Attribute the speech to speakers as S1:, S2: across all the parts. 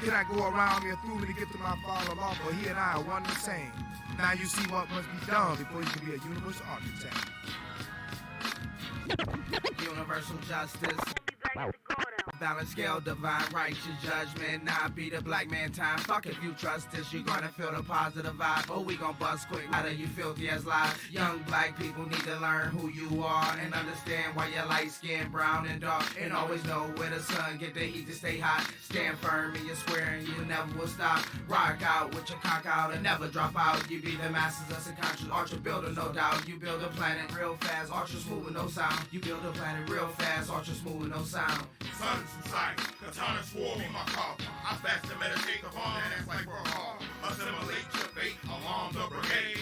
S1: cannot go around here through me to get to my father law, for he and I are one and the same. Now you see what must be done before you can be a universal architect.
S2: Universal justice. Balance scale, divine righteous judgment. Now be the black man time. Fuck if you trust this, you gonna feel the positive vibe. Oh, we gon' bust quick. How do you filthy as lies? Young black people need to learn who you are and understand why you're light skin, brown and dark. And always know where the sun get the heat to stay hot. Stand firm in your square and you never will stop. Rock out with your cock out and never drop out. You be the masters of subconscious, ultra builder, no doubt. You build a planet real fast, ultra smooth with no sound. You build a planet real fast, ultra smooth with no sound.
S3: Sun in sight, katana swore me my call. I fast to meditate upon that ass like for a hall. Assimilate your fate, alarm the brigade.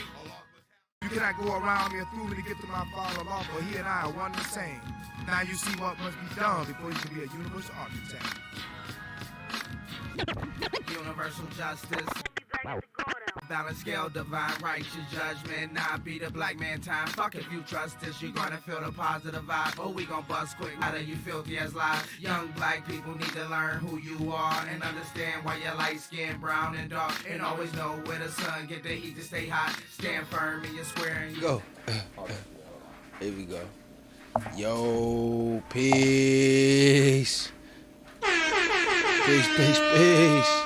S1: You cannot go around here through me to get to my father law, for he and I are one and the same. Now you see what must be done before you can be a universal architect.
S2: Universal justice. Balance scale, divine righteous judgment. Now be the black man time. Fuck if you trust this, you gonna feel the positive vibe. Oh, we gon' bust quick. How do you filthy as lies? Young black people need to learn who you are and understand why you're light skin, brown and dark. And always know where the sun get the heat to stay hot. Stand firm in your square and you
S4: Go. Here we go. Yo, peace. Peace.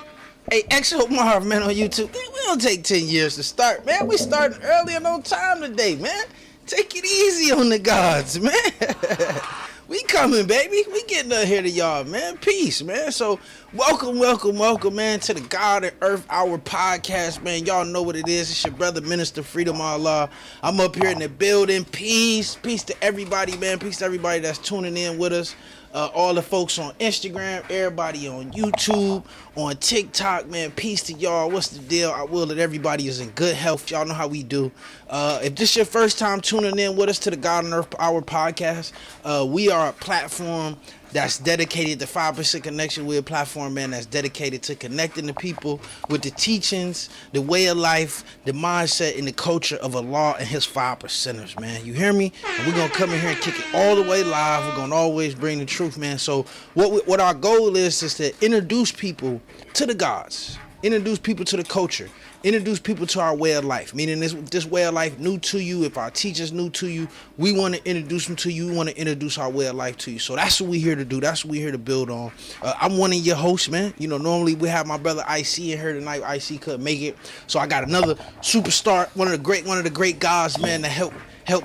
S4: Hey, Exo Marv, man, on YouTube. Man, we don't take 10 years to start, man. We starting early and on time today, man. Take it easy on the gods, man. We coming, baby. We getting up here to y'all, man. Peace, man. So, welcome, man, to the God and Earth Hour podcast, man. Y'all know what it is. It's your brother, Minister Freedom Allah. I'm up here in the building. Peace to everybody, man. Peace to everybody that's tuning in with us. All the folks on Instagram, everybody on YouTube, on TikTok, man, peace to y'all. What's the deal? I will that everybody is in good health. Y'all know how we do. If this is your first time tuning in with us to the God and Earth Hour podcast, we are a platform that's dedicated to 5% Connection. We're a platform, man, that's dedicated to connecting the people with the teachings, the way of life, the mindset, and the culture of Allah and his 5%ers, man. You hear me? And we're going to come in here and kick it all the way live. We're going to always bring the truth, man. So what our goal is to introduce people to the gods, introduce people to the culture, introduce people to our way of life, meaning this way of life new to you. If our teachers new to you, we want to introduce them to you. We want to introduce our way of life to you. So that's what we're here to do. That's what we're here to build on. I'm one of your hosts, man. You know, normally we have my brother IC in here tonight. IC couldn't make it, so I got another superstar, one of the great guys, man, to help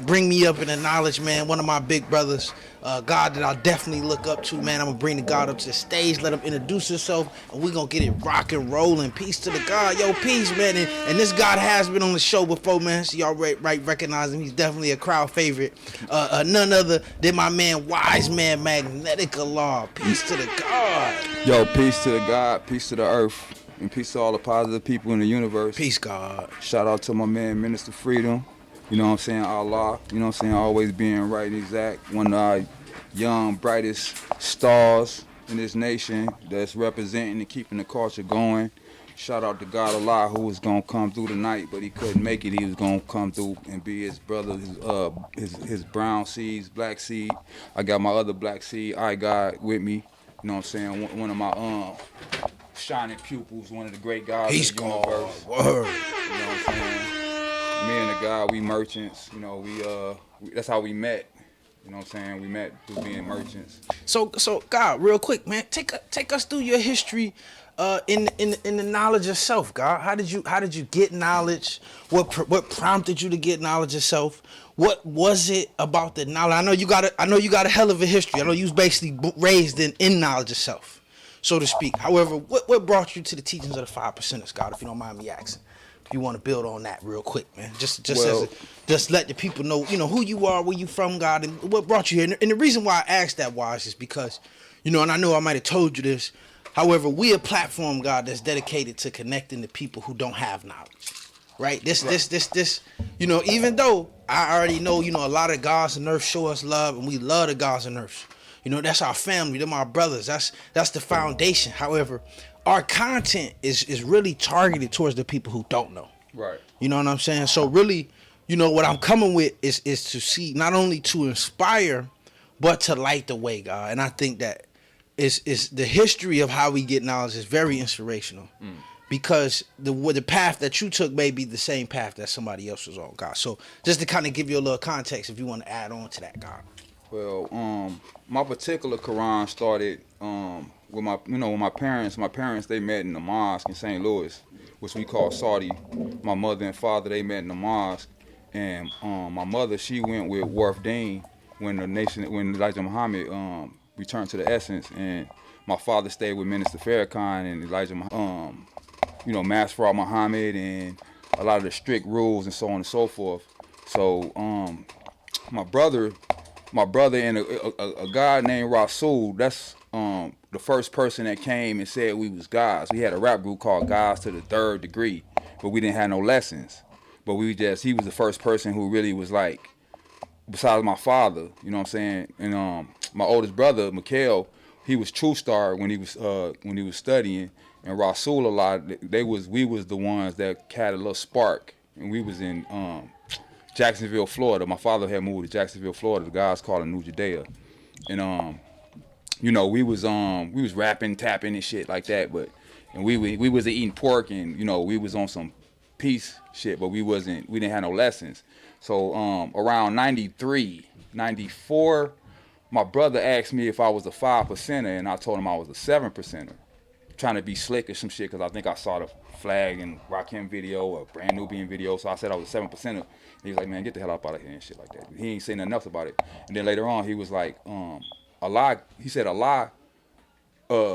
S4: bring me up in the knowledge, man. One of my big brothers, God that I definitely look up to, man. I'm going to bring the God up to the stage, let him introduce himself, and we're going to get it rock and rolling. Peace to the God. Yo, peace, man. And this God has been on the show before, man, so y'all recognize him. He's definitely a crowd favorite. None other than my man, Wiseman, Magnetic Allah. Peace to the God.
S5: Yo, peace to the God, peace to the earth, and peace to all the positive people in the universe.
S4: Peace, God.
S5: Shout out to my man, Minister Freedom. You know what I'm saying? Allah. You know what I'm saying? Always being right and exact. One of our young, brightest stars in this nation that's representing and keeping the culture going. Shout out to God Allah, who was going to come through tonight, but he couldn't make it. He was going to come through and be his brother, his brown seeds, black seed. I got my other black seed, I got with me. You know what I'm saying? One of my shining pupils, one of the great guys of the universe.
S4: Word.
S5: You know what I'm saying? Me and the guy, we merchants. You know, that's how we met. You know what I'm saying? We met through being merchants.
S4: So God, real quick, man, take us through your history in the knowledge of self, God. How did you get knowledge? What prompted you to get knowledge of self? What was it about the knowledge? I know you got a hell of a history. I know you was basically raised in knowledge of self, so to speak. However, what brought you to the teachings of the 5%ers, God, if you don't mind me asking? You want to build on that real quick, man. Just let the people know, you know, who you are, where you from, God, and what brought you here. And the reason why I asked that was is because, you know, and I know I might have told you this. However, we a platform, God, that's dedicated to connecting the people who don't have knowledge, right? This, you know, even though I already know, you know, a lot of gods and earth show us love, and we love the gods and earth. You know, that's our family. They're my brothers. That's the foundation. However, our content is really targeted towards the people who don't know.
S5: Right.
S4: You know what I'm saying? So really, you know, what I'm coming with is to see, not only to inspire, but to light the way, God. And I think that is the history of how we get knowledge is very inspirational. Because the path that you took may be the same path that somebody else was on, God. So just to kind of give you a little context, if you want to add on to that, God.
S5: Well, my particular Quran started with my parents. My parents, they met in the mosque in St. Louis, which we call Saudi. My mother and father, they met in the mosque, and my mother, she went with Warf Deen when Elijah Muhammad returned to the essence, and my father stayed with Minister Farrakhan and Elijah Master Muhammad and a lot of the strict rules and so on and so forth. So my brother and a guy named Rasul, that's the first person that came and said we was gods. We had a rap group called Gods to the Third Degree, but we didn't have no lessons. But he was the first person who really was like, besides my father, you know what I'm saying? And my oldest brother, Mikhail, he was True Star when he was studying. And Rasul, we was the ones that had a little spark, and we was in Jacksonville, Florida. My father had moved to Jacksonville, Florida. The guys called it New Judea, and we was rapping, tapping and shit like that. And we wasn't eating pork, and we was on some peace shit, but we didn't have no lessons. So around 93, 94, my brother asked me if I was a 5%er, and I told him I was a 7%er. Trying to be slick or some shit, because I think I saw the Flag and Rakim video or Brand Nubian video, so I said I was a 7%er. He was like, man, get the hell up out of here and shit like that. He ain't saying nothing else about it. And then later on, he was like, Allah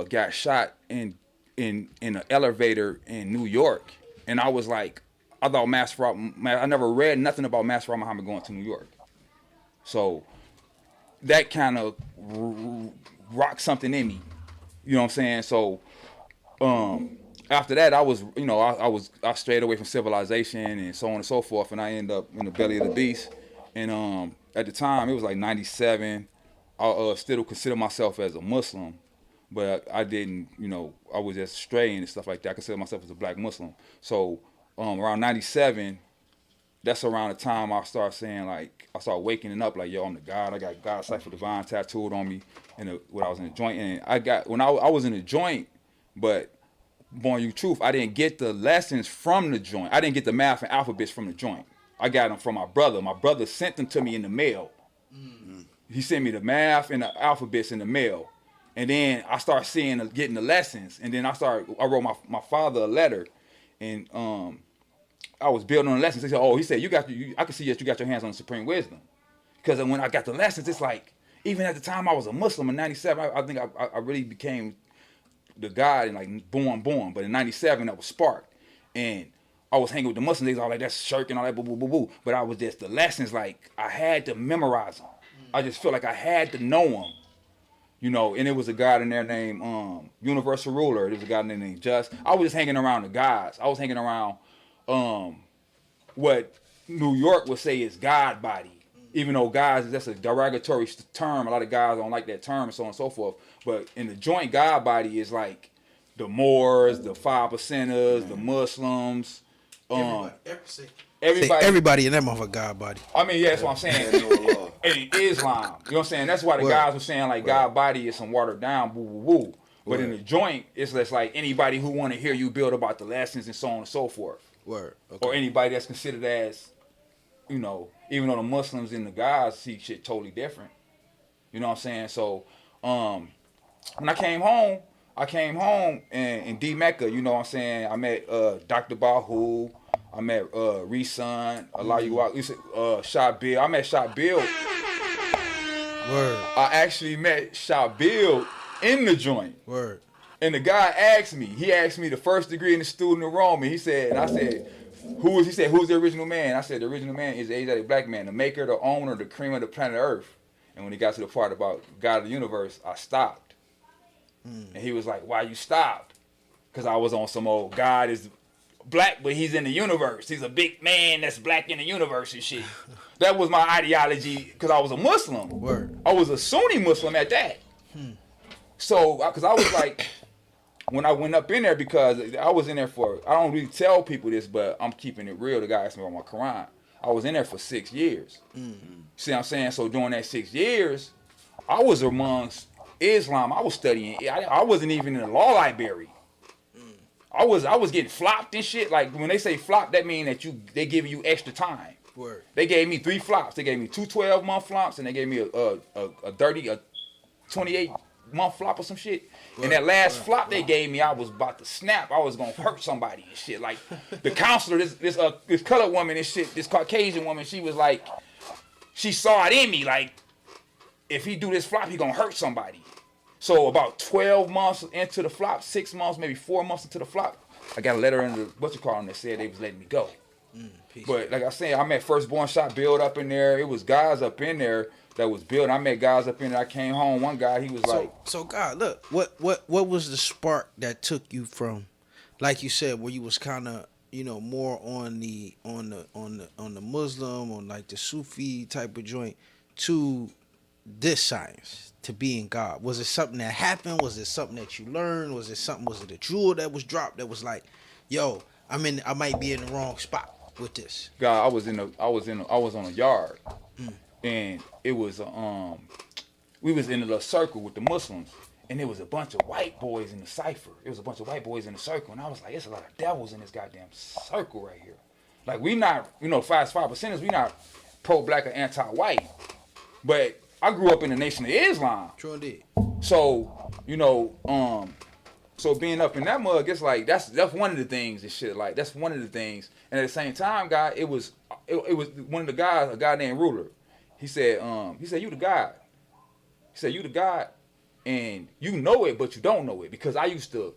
S5: got shot in an elevator in New York. And I was like, I thought I never read nothing about Master Muhammad going to New York. So that kind of rocked something in me. You know what I'm saying? So after that, I strayed away from civilization and so on and so forth, and I ended up in the belly of the beast. And at the time, it was like 97. I still consider myself as a Muslim, but I didn't, I was just straying and stuff like that. I consider myself as a black Muslim. So around 97, that's around the time I started saying, like, I started waking up like, yo, I'm the God. I got God Cipher Divine tattooed on me when I was in the joint. And I was in the joint, but born you truth, I didn't get the lessons from the joint. I didn't get the math and alphabets from the joint. I got them from my brother. My brother sent them to me in the mail. Mm-hmm. He sent me the math and the alphabets in the mail. And then I started getting the lessons. And then I wrote my father a letter. And I was building on the lessons. He said, I can see that you got your hands on the supreme wisdom. Because when I got the lessons, it's like, even at the time I was a Muslim in 97, I think I really became the God and like born. But in 97, that was sparked. And I was hanging with the Muslims. They was all like, that's shirk and all that, boo, boo, boo, boo. But I was just, the lessons, like, I had to memorize them. I just felt like I had to know them. And it was a guy in there named Universal Ruler. There was a guy named Just. I was just hanging around the guys. I was hanging around what New York would say is God body. Even though guys, that's a derogatory term. A lot of guys don't like that term and so on and so forth. But in the joint, God body is like the Moors, the 5%ers, the Muslims.
S4: Everybody in that motherfucker God body.
S5: I mean, yeah, that's what I'm saying. And Islam. You know what I'm saying? That's why the guys were saying like God body is some watered down, boo, boo, boo. But in the joint, it's less like anybody who want to hear you build about the lessons and so on and so forth.
S4: Okay.
S5: Or anybody that's considered as, even though the Muslims and the guys see shit totally different. You know what I'm saying? So, when I came home in D-Mecca, you know what I'm saying? I met Dr. Bahu. I met Resun, Shot Bill. I met Shot Bill.
S4: Word.
S5: I actually met Shot Bill in the joint.
S4: Word.
S5: And the guy asked me the first degree in the student of Rome, and I said, who's the original man? I said, the original man is the Asiatic black man, the maker, the owner, the cream of the planet Earth. And when he got to the part about God of the universe, I stopped. And he was like, why you stopped? Because I was on some old God is black, but he's in the universe. He's a big man that's black in the universe and shit. That was my ideology because I was a Muslim.
S4: Word.
S5: I was a Sunni Muslim at that. So, because I was like, when I went up in there, because I was in there I don't really tell people this, but I'm keeping it real. The guy asked me about my Quran. I was in there for 6 years. See what I'm saying? So during that 6 years, I was amongst Islam, I was studying. I wasn't even in the law library. I was getting flopped and shit. Like when they say flop, that mean that they giving you extra time.
S4: Word.
S5: They gave me 3 flops. They gave me 2 12-month flops, and they gave me a 28-month flop or some shit. Word. And that last flop they gave me, I was about to snap. I was gonna hurt somebody and shit. Like the counselor, this colored woman and shit, this Caucasian woman, she was like, she saw it in me. Like if he do this flop, he gonna hurt somebody. So about 12 months into the flop, 6 months, maybe 4 months into the flop, I got a letter in the that said they was letting me go. But like I said, I met Firstborn Shot build up in there. It was guys up in there that was building. I met guys up in there. I came home. One guy, he was
S4: so God, look, what was the spark that took you from, like you said, where you was kind of, you know, more on the Muslim or like the Sufi type of joint to this science, to being God? Was it something that happened? Was it something that you learned? Was it a jewel that was dropped that was like, yo, I might be in the wrong spot with this?
S5: God, I was on a yard, and it was we was in a little circle with the Muslims, and there was a bunch of white boys in the cipher. It was a bunch of white boys in the circle, and I was like, it's a lot of devils in this goddamn circle right here. Like we not, 5%, we not pro-black or anti-white, but I grew up in the Nation of Islam.
S4: True indeed.
S5: So, so being up in that mug, it's like that's one of the things and shit. Like that's one of the things. And at the same time, God, it was one of the guys, a guy named Ruler. He said, you the God. He said, you the God, and you know it, but you don't know it. Because I used to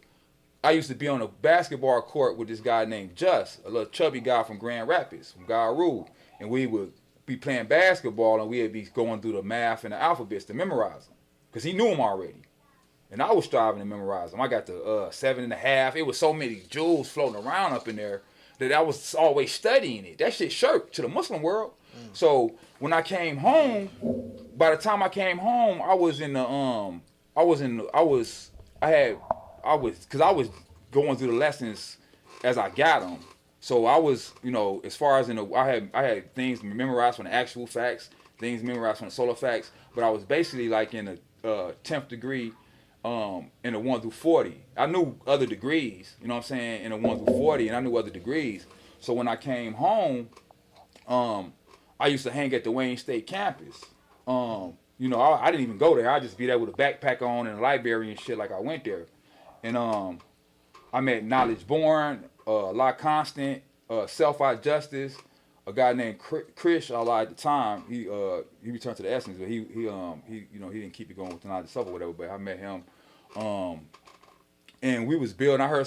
S5: be on a basketball court with this guy named Just, a little chubby guy from Grand Rapids, from God Rule, and we would be playing basketball, and we'd be going through the math and the alphabets to memorize them, because he knew them already. And I was striving to memorize them. I got the 7.5. It was so many jewels floating around up in there that I was always studying it. That shit shirked to the Muslim world. So when I came home, by the time I came home, I was going through the lessons as I got them. So I was, as far as I had things memorized from the actual facts, things memorized from the solar facts, but I was basically like in the 10th degree, in the 1 through 40. I knew other degrees, in the 1 through 40, and I knew other degrees. So when I came home, I used to hang at the Wayne State campus. I didn't even go there. I just be there with a backpack on and a library and shit like I went there. And I met Knowledge Born, La Constant, Self-Out Justice, a guy named Krish Allah at the time. He returned to the Essence, but he didn't keep it going with the Knowledge Self or whatever. But I met him, and we was building. I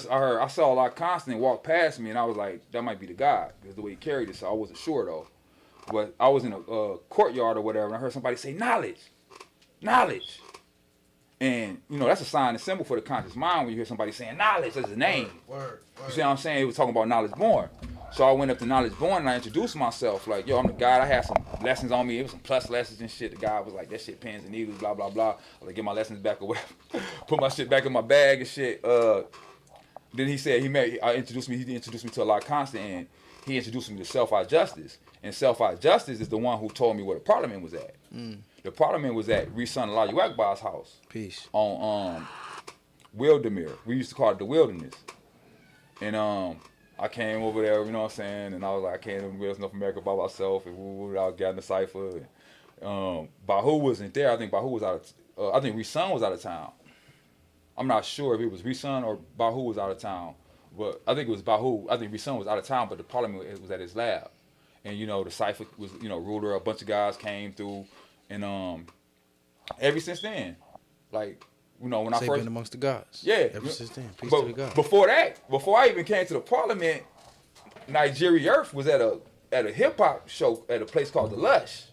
S5: saw La Constant walk past me, and I was like, that might be the guy, because the way he carried it. So I wasn't sure though. But I was in a courtyard or whatever, and I heard somebody say knowledge. And, that's a sign and symbol for the conscious mind when you hear somebody saying knowledge as a name.
S4: Word.
S5: You see what I'm saying? He was talking about Knowledge Born. So I went up to Knowledge Born and I introduced myself. Like, yo, I'm the God. I had some lessons on me. It was some plus lessons and shit. The guy was like, that shit pins and needles, blah, blah, blah. I was like, get my lessons back or whatever. Put my shit back in my bag and shit. Then he said, he introduced me to a lot of constant, and he introduced me to Self-Out Justice. And Self-Out Justice is the one who told me where the Parliament was at. The Parliament was at Reson Alayu Akbar's house.
S4: Peace.
S5: On Wildemere. We used to call it the Wilderness. And I came over there, you know what I'm saying, and I was like, I can't even realize North America by myself, and I got in the cipher. And, Bahu wasn't there. I think Bahu was out of I think Reson was out of town. I'm not sure if it was Reson or Bahu was out of town. But I think it was Bahu. I think Reson was out of town, but the Parliament was at his lab. And, the cipher was, Ruler, a bunch of guys came through. And ever since then, like, when I first
S4: been amongst the gods.
S5: Yeah.
S4: Ever since then. Peace
S5: but
S4: to the gods.
S5: Before I even came to the Parliament, Nigeria Earth was at a hip hop show at a place called The Lush.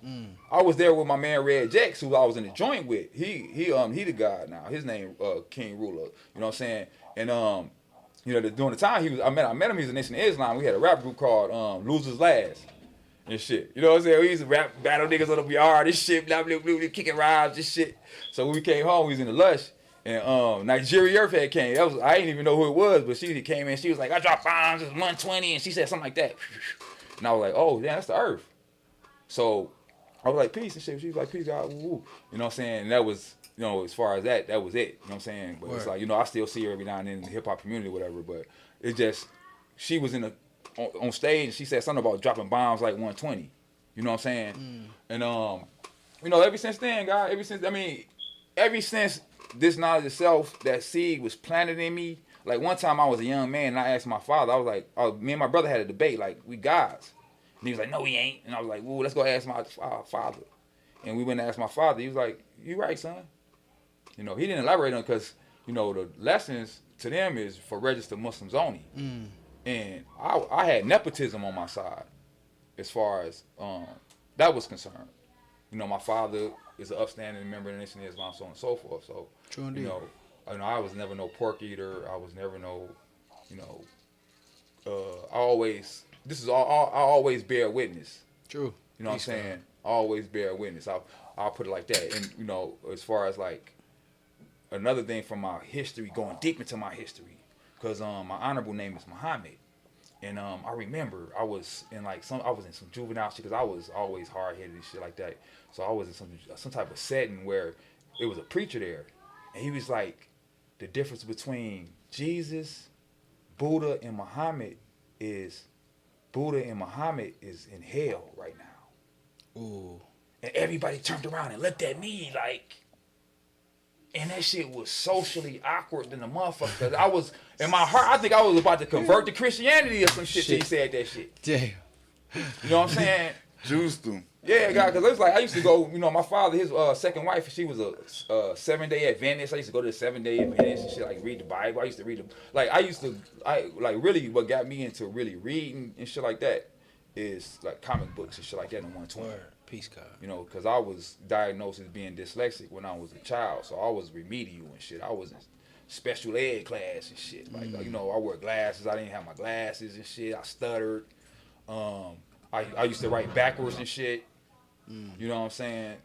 S5: I was there with my man Red Jex, who I was in the joint with. He the god now. His name King Ruler. You know what I'm saying? And during the time I met him. He was a Nation of Islam. We had a rap group called Losers Last. And shit, you know what I'm saying? We used to rap, battle niggas on the yard, this shit, blah, blah, blah, blah, kicking rhymes, this shit. So when we came home, we was in the Lush, and Nigeria Earth had came. I didn't even know who it was, but she came in, she was like, I dropped bombs, it's 120, and she said something like that. And I was like, oh, yeah, that's the Earth. So I was like, peace and shit. She was like, peace, God, woo. You know what I'm saying? And that was, you know, as far as that was it. You know what I'm saying? But it's
S4: Word.
S5: like, you know, I still see her every now and then in the hip hop community or whatever. But it just, she was on stage and she said something about dropping bombs like 120. You know what I'm saying? And you know, ever since then, God, ever since this knowledge of self, that seed was planted in me. Like one time I was a young man and I asked my father, I was like, me and my brother had a debate, like, we gods. And he was like, no, we ain't. And I was like, well, let's go ask my father. And we went and asked my father. He was like, you right, son. You know, he didn't elaborate on it because, you know, the lessons to them is for registered Muslims only. And I had nepotism on my side as far as that was concerned. You know, my father is an upstanding member of the Nation of Islam, so on and so forth. So,
S4: True indeed.
S5: you know, I was never no pork eater. I was never no, you know, I always bear witness.
S4: True.
S5: You know what I'm saying? I always bear witness. I'll put it like that. And, you know, as far as like another thing from my history, going deep into my history, because my honorable name is Muhammad. And I remember I was in some juvenile shit because I was always hard-headed and shit like that. So I was in some type of setting where it was a preacher there. And he was like, the difference between Jesus, Buddha, and Muhammad is in hell right now.
S4: Ooh.
S5: And everybody turned around and looked at me like, and that shit was socially awkward than a motherfucker. Cause I was, in my heart, I think I was about to convert to Christianity or some shit till he said that shit.
S4: Damn.
S5: You know what I'm saying?
S6: Juiced them.
S5: Yeah, God, because it was like, I used to go, you know, my father, his second wife, she was a 7-day Adventist. I used to go to the 7-day Adventist and shit, like read the Bible. I used to read really what got me into really reading and shit like that is like comic books and shit like that in 120.
S4: Word. Peace, God.
S5: You know, because I was diagnosed as being dyslexic when I was a child, so I was remedial and shit. I was in special ed class and shit. Like, you know, I wore glasses. I didn't have my glasses and shit. I stuttered. I used to write backwards and shit. You know what I'm saying?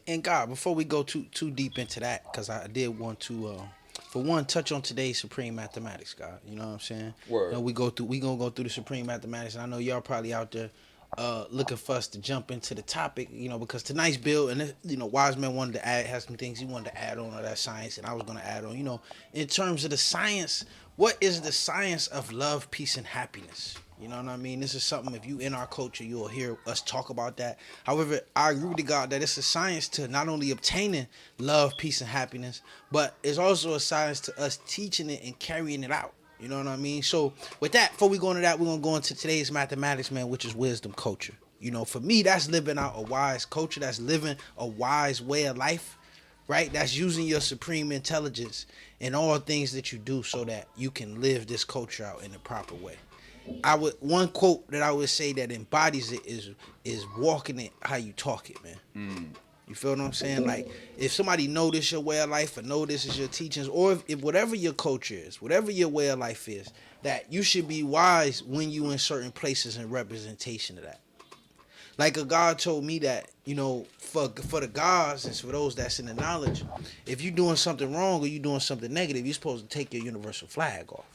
S4: And God, before we go too deep into that, because I did want to, for one, touch on today's Supreme Mathematics, God. You know what I'm saying?
S5: Word.
S4: You know, we gonna go through the Supreme Mathematics, and I know y'all probably out there looking for us to jump into the topic, you know, because tonight's bill, and you know, Wiseman wanted to have some things he wanted to add on that science, and I was gonna add on, you know, in terms of the science. What is the science of love, peace, and happiness? You know what I mean? This is something, if you in our culture, you'll hear us talk about that. However, I agree with God that it's a science to not only obtaining love, peace, and happiness, but it's also a science to us teaching it and carrying it out. You know what I mean? So with that, before we go into that, we're going to go into today's mathematics, man, which is wisdom culture. You know, for me, that's living out a wise culture. That's living a wise way of life, right? That's using your supreme intelligence in all things that you do so that you can live this culture out in the proper way. One quote that I would say that embodies it is walking it how you talk it, man. You feel what I'm saying? Like, if somebody know this your way of life or know this is your teachings, or if whatever your culture is, whatever your way of life is, that you should be wise when you in certain places in representation of that. Like a God told me that, you know, for the gods and for those that's in the knowledge, if you're doing something wrong or you're doing something negative, you're supposed to take your universal flag off.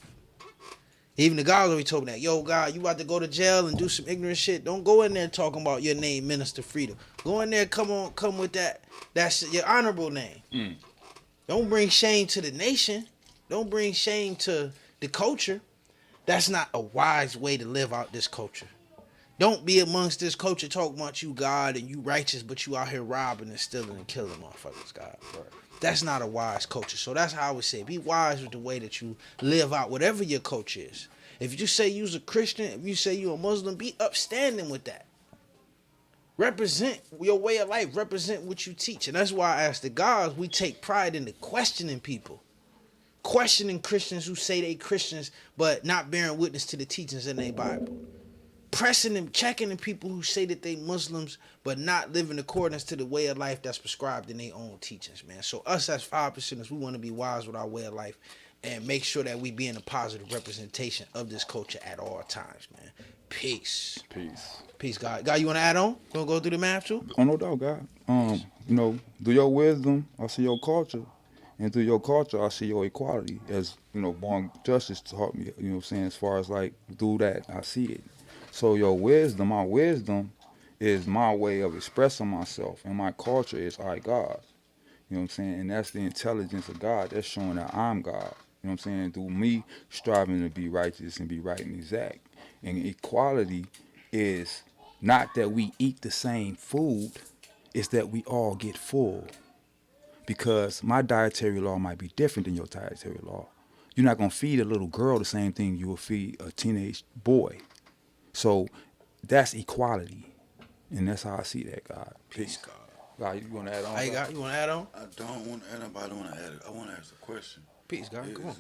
S4: Even the God already told me that, yo, God, you about to go to jail and do some ignorant shit. Don't go in there talking about your name, Minister Freedom. Go in there, come with that. That's your honorable name. Don't bring shame to the nation. Don't bring shame to the culture. That's not a wise way to live out this culture. Don't be amongst this culture talking about you God and you righteous, but you out here robbing and stealing and killing motherfuckers, God. Right. That's not a wise culture. So that's how I would say, be wise with the way that you live out whatever your culture is. If you say you're a Christian, if you say you're a Muslim, be upstanding with that. Represent your way of life. Represent what you teach. And that's why I ask the gods, we take pride in the questioning people. Questioning Christians who say they Christians, but not bearing witness to the teachings in their Bible. Pressing them, checking the people who say that they Muslims, but not living accordance to the way of life that's prescribed in their own teachings, man. So us as 5%ers, we want to be wise with our way of life and make sure that we be in a positive representation of this culture at all times, man. Peace. Peace, God. God, you want to add on? You want to go through the math too?
S5: Oh, no doubt, God. You know, through your wisdom, I see your culture. And through your culture, I see your equality. As, you know, Born Justice taught me, you know what I'm saying, as far as like, through that, I see it. So your wisdom, my wisdom, is my way of expressing myself, and my culture is I God. You know what I'm saying? And that's the intelligence of God. That's showing that I'm God. You know what I'm saying? Through me striving to be righteous and be right and exact. And equality is not that we eat the same food, it's that we all get full. Because my dietary law might be different than your dietary law. You're not going to feed a little girl the same thing you will feed a teenage boy. So that's equality. And that's how I see that, God.
S6: Peace, God.
S5: God, you want to add on?
S4: Hey, God, you want to add on?
S6: I don't want to add on, but I don't want to add it. I want to ask a question.
S4: Peace, God. Come on.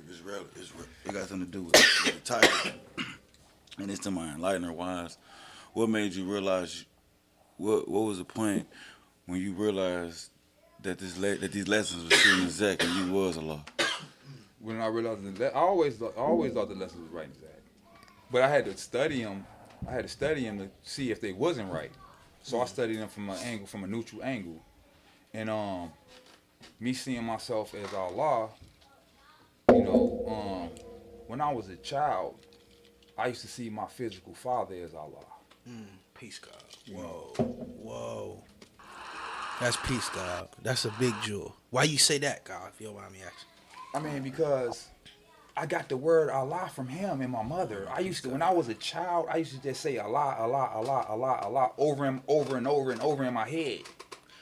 S6: It got something to do with the title. And it's to my enlightener wise. What made you realize, what was the point when you realized that these lessons were true and exact and you was Allah?
S5: When I realized that, I always thought the lessons was right and exact. But I had to study them. I had to study them to see if they wasn't right. So I studied them from a neutral angle. And me seeing myself as Allah, you know, when I was a child, I used to see my physical father as Allah.
S4: Peace, God. Whoa. That's peace, God. That's a big jewel. Why you say that, God, if you don't mind me asking?
S5: I mean, because I got the word Allah from him and my mother. When I was a child, I used to just say Allah, Allah, Allah, Allah, Allah over and over in my head.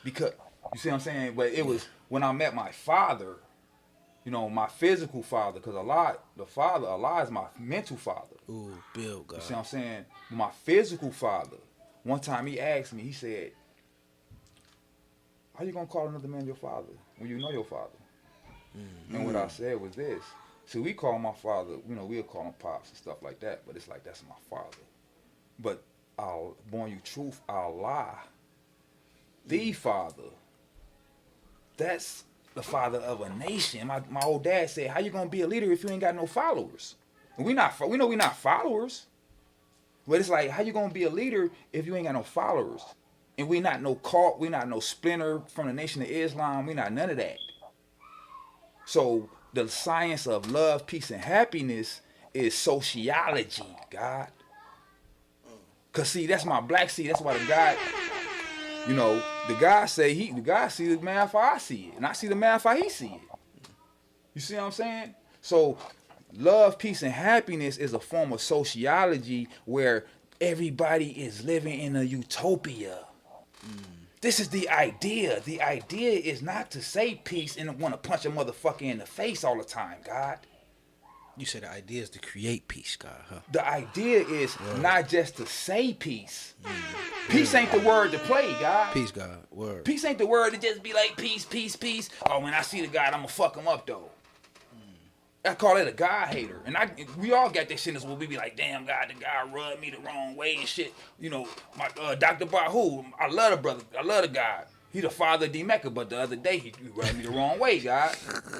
S5: Because, you see what I'm saying? But it was when I met my father, you know, my physical father, because Allah is my mental father.
S4: Ooh, Bill, God.
S5: You see what I'm saying? My physical father, one time he asked me, he said, how you going to call another man your father when you know your father? And what I said was this. See, we call my father, you know, we'll call him Pops and stuff like that, but it's like, that's my father. But I'll born you truth, Allah, the father, that's the father of a nation. My old dad said, how you going to be a leader if you ain't got no followers? And we know we're not followers, but it's like, how you going to be a leader if you ain't got no followers? And we not no cult, we not no splinter from the Nation of Islam, we not none of that. So the science of love, peace, and happiness is sociology, God. Cause see, that's my black seed. That's why the God, you know, the God see the man how I see it, and I see the man how he see it. You see what I'm saying? So love, peace, and happiness is a form of sociology where everybody is living in a utopia. This is the idea. The idea is not to say peace and want to punch a motherfucker in the face all the time, God.
S4: You said the idea is to create peace, God, huh?
S5: The idea is not just to say peace. Peace ain't the word to play, God.
S4: Peace, God. Word.
S5: Peace ain't the word to just be like peace, peace, peace. Oh, when I see the God, I'm going to fuck him up, though. I call it a God hater. And we all got that shit where we be like, damn, God, the guy rubbed me the wrong way and shit. You know, my Dr. Bahu, I love the brother. I love the guy. He the father of D-Mecca, but the other day he rubbed me the wrong way, God.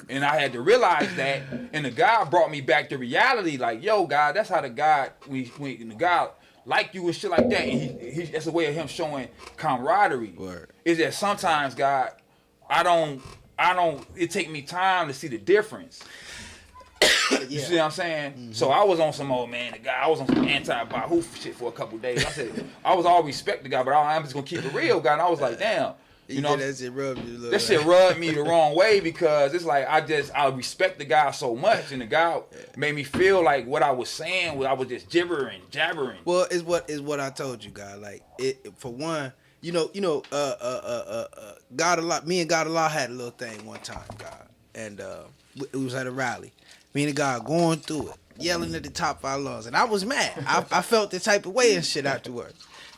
S5: And I had to realize that. And the God brought me back to reality. Like, yo, God, that's how the God, when the God like you and shit like that. And he that's a way of him showing camaraderie.
S4: Word.
S5: Is that sometimes, God, it take me time to see the difference. You see what I'm saying? Mm-hmm. So I was on some old man, the guy. I was on some anti-Bahu shit for a couple days. I said, I was all respect the guy, but I'm just gonna keep it real, guy. And I was like, damn, you know,
S4: that shit rubbed you.
S5: That shit rubbed me the wrong way because it's like I respect the guy so much, and the guy made me feel like what I was saying, I was just jabbering.
S4: Well, is what I told you, guy. Like it for one. God Allah, me and God Allah had a little thing one time, God, and it was at a rally. Me and the guy going through it, yelling at the top of our lungs, and I was mad. I felt the type of way and shit afterwards.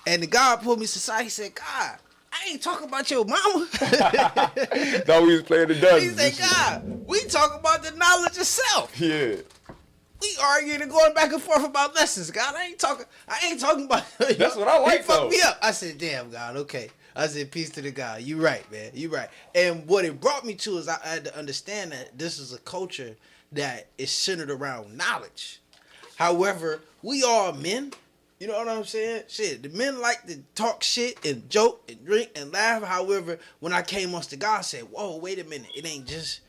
S4: And the guy pulled me aside. He said, "God, I ain't talking about your mama."
S5: Thought we was playing the Dutch.
S4: He said, "God, we talking about the knowledge of self."
S5: Yeah.
S4: We arguing and going back and forth about lessons, God. I ain't talking about.
S5: That's what I like,
S4: he fucked me up. I said, damn, God, okay. I said, peace to the God. You right, man. You right. And what it brought me to is I had to understand that this is a culture that is centered around knowledge. However, we are men. You know what I'm saying? Shit, the men like to talk shit and joke and drink and laugh. However, when I came once to God, I said, whoa, wait a minute. It ain't just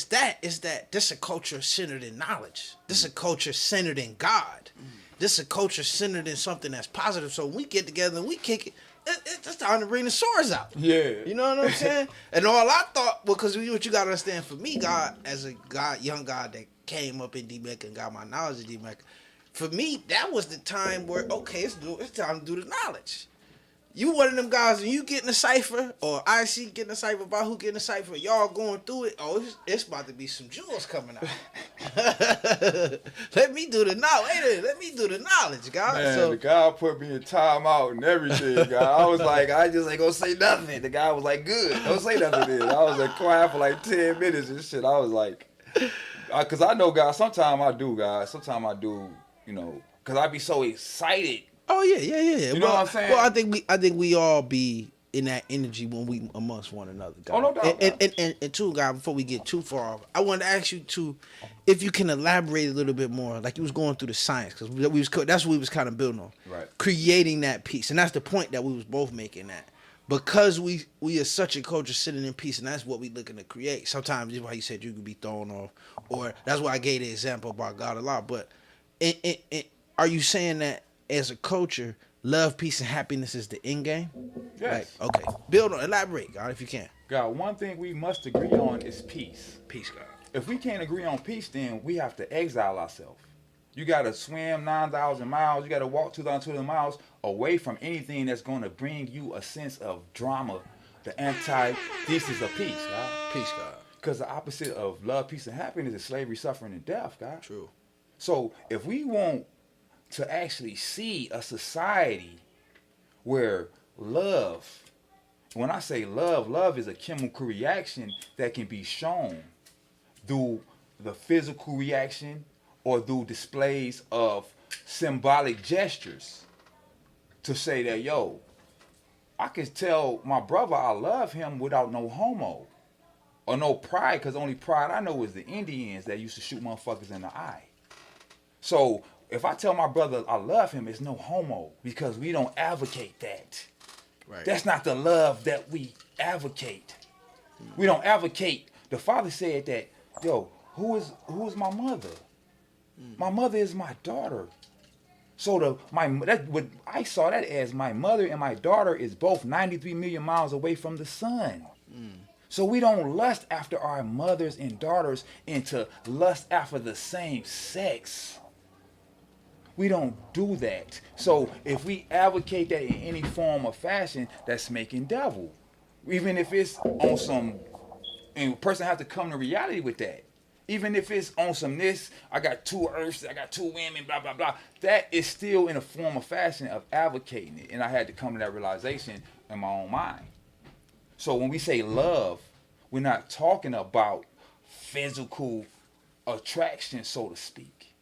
S4: that. It's that this a culture centered in knowledge. This a culture centered in God. This a culture centered in something that's positive. So when we get together and we kick it, it's time to bring the swords out.
S5: Yeah.
S4: You know what I'm saying? And all I thought, because what you got to understand, for me, God, as a young God that came up in D-Mecca and got my knowledge of D-Mecca, for me, that was the time where, okay, it's time to do the knowledge. You one of them guys, and you getting a cipher, or IC getting a cipher, about who getting a cipher, y'all going through it, it's about to be some jewels coming out. Let me do the knowledge. Let me do the knowledge, God.
S5: Man, the guy put me in timeout and everything, guy. I was like, I just ain't gonna say nothing. The guy was like, good, don't say nothing then. I was like quiet for like 10 minutes and shit. I was like, because I know, guys, sometimes I do, you know, because I be so excited.
S4: Oh yeah.
S5: You know what I'm saying?
S4: Well, I think we all be in that energy when we amongst one another, God.
S5: Oh, no doubt.
S4: And too, God, before we get too far off, I wanted to ask you too, if you can elaborate a little bit more, like you was going through the science, because that's what we was kind of building on,
S5: right?
S4: Creating that peace, and that's the point that we was both making. That because we are such a culture sitting in peace, and that's what we looking to create. Sometimes, just why you said you could be thrown off, or that's why I gave the example about God a lot. But are you saying that as a culture, love, peace, and happiness is the end game?
S5: Yes.
S4: Like, okay. Build on, elaborate, God, if you can.
S5: God, one thing we must agree on is peace.
S4: Peace, God.
S5: If we can't agree on peace, then we have to exile ourselves. You got to swim 9,000 miles. You got to walk 2,200 miles away from anything that's going to bring you a sense of drama, the antithesis of peace, God.
S4: Peace, God.
S5: Because the opposite of love, peace, and happiness is slavery, suffering, and death, God.
S4: True.
S5: So if we want to actually see a society where love, when I say love is a chemical reaction that can be shown through the physical reaction or through displays of symbolic gestures to say that, yo, I can tell my brother I love him without no homo or no pride, because the only pride I know is the Indians that used to shoot motherfuckers in the eye. So if I tell my brother I love him, it's no homo, because we don't advocate that.
S4: Right.
S5: That's not the love that we advocate. We don't advocate. The father said that, yo, who is my mother? My mother is my daughter. So I saw that as my mother and my daughter is both 93 million miles away from the sun. So we don't lust after our mothers and daughters into lust after the same sex. We don't do that. So if we advocate that in any form or fashion, that's making devil. Even if it's on some, and a person has to come to reality with that. Even if it's on some this, I got 2 earths, I got 2 women, blah, blah, blah. That is still in a form or fashion of advocating it. And I had to come to that realization in my own mind. So when we say love, we're not talking about physical attraction, so to speak.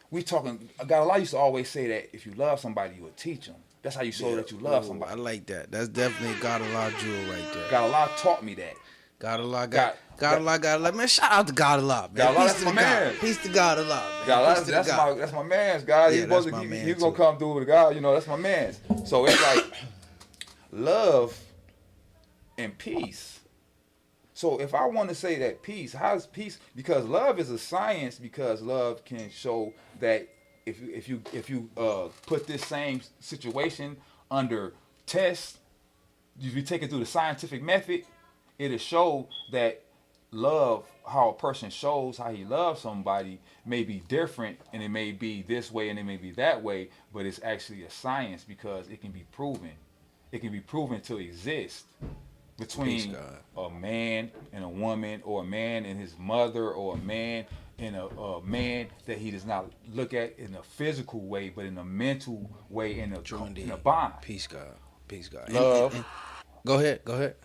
S5: We talking, God, Allah used to always say that if you love somebody, you will teach them. That's how you show that you love somebody.
S4: I like that. That's definitely a God Allah jewel right there.
S5: God Allah taught me that.
S4: God Allah, God Allah. Man, shout out to God Allah, man.
S5: God Allah,
S4: Peace
S5: that's
S4: to
S5: my
S4: the
S5: man.
S4: God. Peace to God Allah, man.
S5: God,
S4: Peace to the
S5: that's
S4: God.
S5: my man's, God.
S4: Yeah, that's my man,
S5: He's gonna
S4: too.
S5: come through with God. You know, that's my man's. So it's like love and peace. So if I want to say that peace, how's peace? Because love is a science. Because love can show that if you put this same situation under test, if you take it through the scientific method, it'll show that love, how a person shows how he loves somebody, may be different, and it may be this way and it may be that way, but it's actually a science because it can be proven. It can be proven to exist between a man and a woman, or a man and his mother, or a man and a man that he does not look at in a physical way, but in a mental way, in a bond.
S4: Peace, God. Peace, God.
S5: Love.
S4: And go ahead.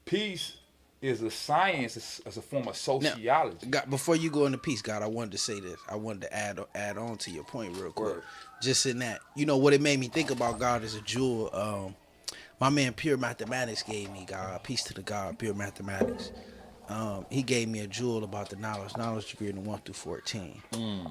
S5: Peace is a science. It's a form of sociology.
S4: Now, God, before you go into peace, God, I wanted to say this. I wanted to add on to your point real quick.
S5: Word.
S4: Just in that, you know what it made me think about God as a jewel. My man Pure Mathematics gave me, God, peace to the God, Pure Mathematics. He gave me a jewel about the knowledge degree in the 1 through 14.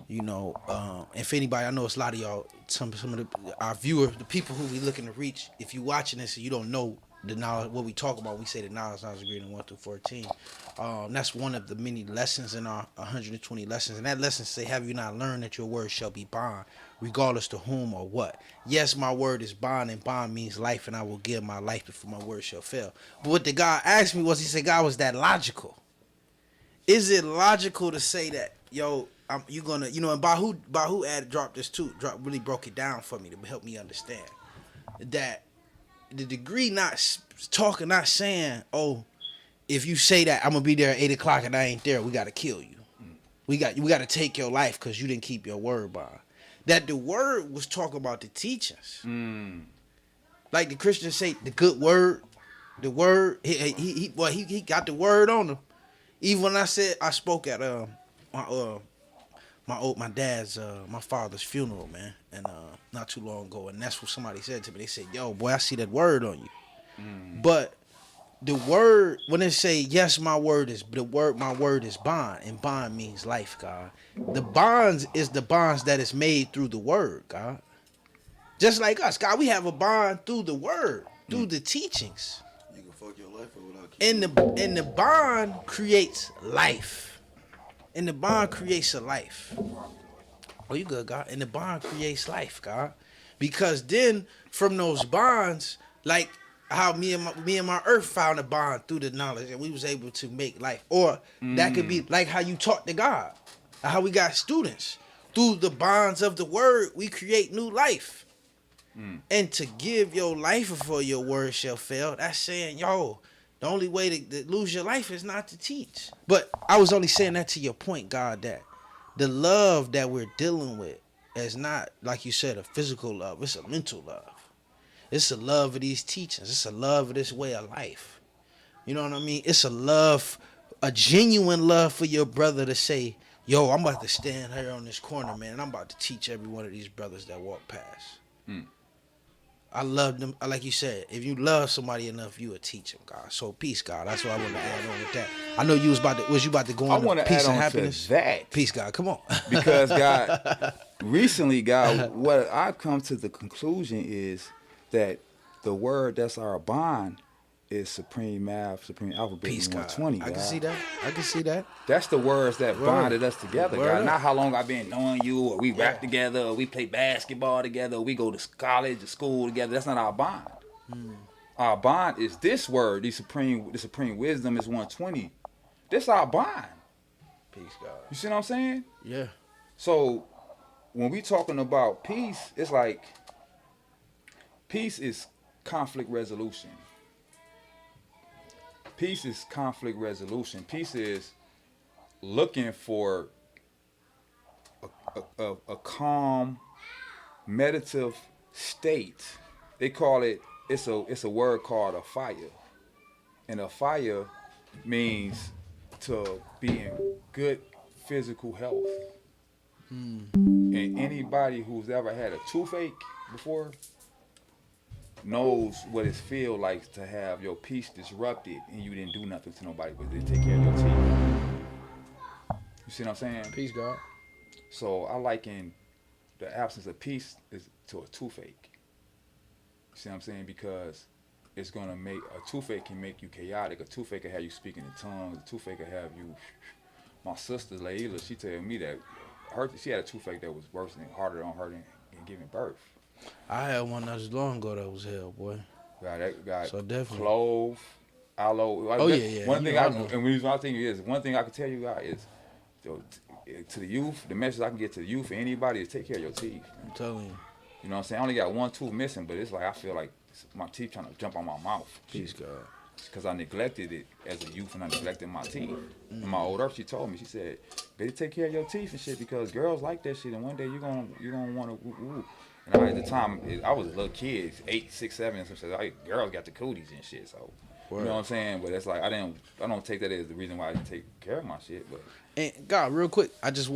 S4: You know, if anybody, I know it's a lot of y'all, some of our viewers, the people who we looking to reach. If you watching this and you don't know the knowledge, what we talk about, we say the knowledge is greater than 1 through 14. That's one of the many lessons in our 120 lessons. And that lesson say, have you not learned that your word shall be bond, regardless to whom or what? Yes, my word is bond, and bond means life, and I will give my life before my word shall fail. But what the God asked me was, he said, God, was that logical? Is it logical to say that, yo, you gonna, you know, and Bahu had dropped this too, really broke it down for me to help me understand that the degree not talking, not saying, oh, if you say that I'm gonna be there at 8 o'clock and I ain't there, we gotta kill you. We got to take your life because you didn't keep your word bond. That the word was talking about the teachings. Like the Christians say, the good word, the word. He got the word on him. Even when I spoke at my dad's my father's funeral, man, and not too long ago, and that's what somebody said to me. They said, "Yo, boy, I see that word on you." But the word, when they say, "Yes, my word is bond," and bond means life, God. The bonds is the bonds that is made through the word, God. Just like us, God, we have a bond through the word, through the teachings.
S6: You can fuck your life up without
S4: And the bond creates life. And the bond creates a life. Oh, you good, God. And the bond creates life, God. Because then from those bonds, like how me and my earth found a bond through the knowledge, and we was able to make life. Or that could be like how you taught the God. How we got students. Through the bonds of the word, we create new life. And to give your life before your word shall fail, that's saying, yo, the only way to lose your life is not to teach. But I was only saying that to your point, God, that the love that we're dealing with is not, like you said, a physical love. It's a mental love. It's a love of these teachings. It's a love of this way of life. You know what I mean? It's a love, a genuine love for your brother to say, yo, I'm about to stand here on this corner, man, and I'm about to teach every one of these brothers that walk past. I love them. Like you said, if you love somebody enough, you will teach them, God. So peace, God. That's what I want to add on with that. I know you was about to go on to peace and happiness.
S5: To that.
S4: Peace, God. Come on.
S5: Because God, recently, God, what I've come to the conclusion is that the word that's our bond is supreme math, supreme alphabet,
S4: Peace, God.
S5: 120.
S4: I can see that.
S5: That's the words that bonded us together,
S4: Word
S5: God.
S4: up.
S5: Not how long I've been knowing you, or we rap together, or we play basketball together, or we go to college or school together. That's not our bond. Our bond is this word. The supreme wisdom is 120. This our bond.
S4: Peace, God.
S5: You see what I'm saying?
S4: Yeah.
S5: So when we talking about peace, it's like peace is conflict resolution. Peace is conflict resolution. Peace is looking for a calm, meditative state. They call it, it's a word called a fire. And a fire means to be in good physical health. And anybody who's ever had a toothache before knows what it feels like to have your peace disrupted and you didn't do nothing to nobody but they take care of your teeth. You see what I'm saying?
S4: Peace, God.
S5: So I liken the absence of peace is to a toothache. You see what I'm saying? Because it's gonna make a toothache can make you chaotic. A toothache can have you speaking in tongues. A toothache can have you. My sister Layla, she told me that she had a toothache that was worse and harder on her than giving birth.
S4: I had one not as long ago that was hell, boy.
S5: Got
S4: So definitely.
S5: clove, aloe.
S4: Oh, yeah.
S5: One thing
S4: know.
S5: one thing I can tell you guys is to the youth, the message I can get to the youth and anybody is take care of your teeth.
S4: I'm telling you.
S5: You know what I'm saying? I only got one tooth missing, but it's like I feel like my teeth trying to jump on my mouth.
S4: Peace, God.
S5: Because I neglected it as a youth and I neglected my teeth. And my older, she told me, she said, better take care of your teeth and shit because girls like that shit and one day you're gonna want to woo. And at the time, I was a little kid, 8, 6, 7, and some shit. Girls got the cooties and shit, so you know what I'm saying. But it's like I don't take that as the reason why I didn't take care of my shit. But
S4: And God, real quick, I don't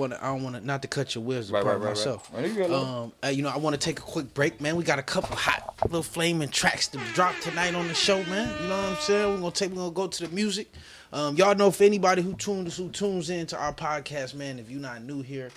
S4: want to not to cut your wisdom part myself.
S5: Right.
S4: I want to take a quick break, man. We got a couple hot little flaming tracks to drop tonight on the show, man. You know what I'm saying? We're gonna go to the music. Y'all know if anybody who tunes into our podcast, man, if you're not new here,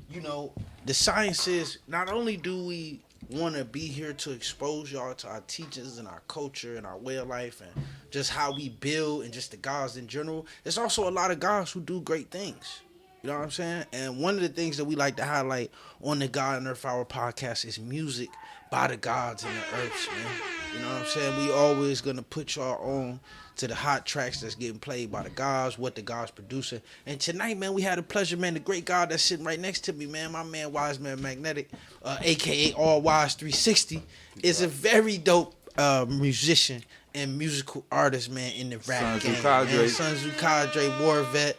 S4: you know, the science is not only do we want to be here to expose y'all to our teachings and our culture and our way of life and just how we build and just the gods in general. There's also a lot of gods who do great things. You know what I'm saying? And one of the things that we like to highlight on the God and Earth Hour podcast is music by the gods and the earths, man. You know what I'm saying? We always going to put y'all on to the hot tracks that's getting played by the gods, what the gods producing. And tonight, man, we had a pleasure, man. The great God that's sitting right next to me, man, my man Wiseman Magnetic, a.k.a. All Wise 360, is a very dope musician and musical artist, man, in the rap game. Sun Tzu Cadre, war vet.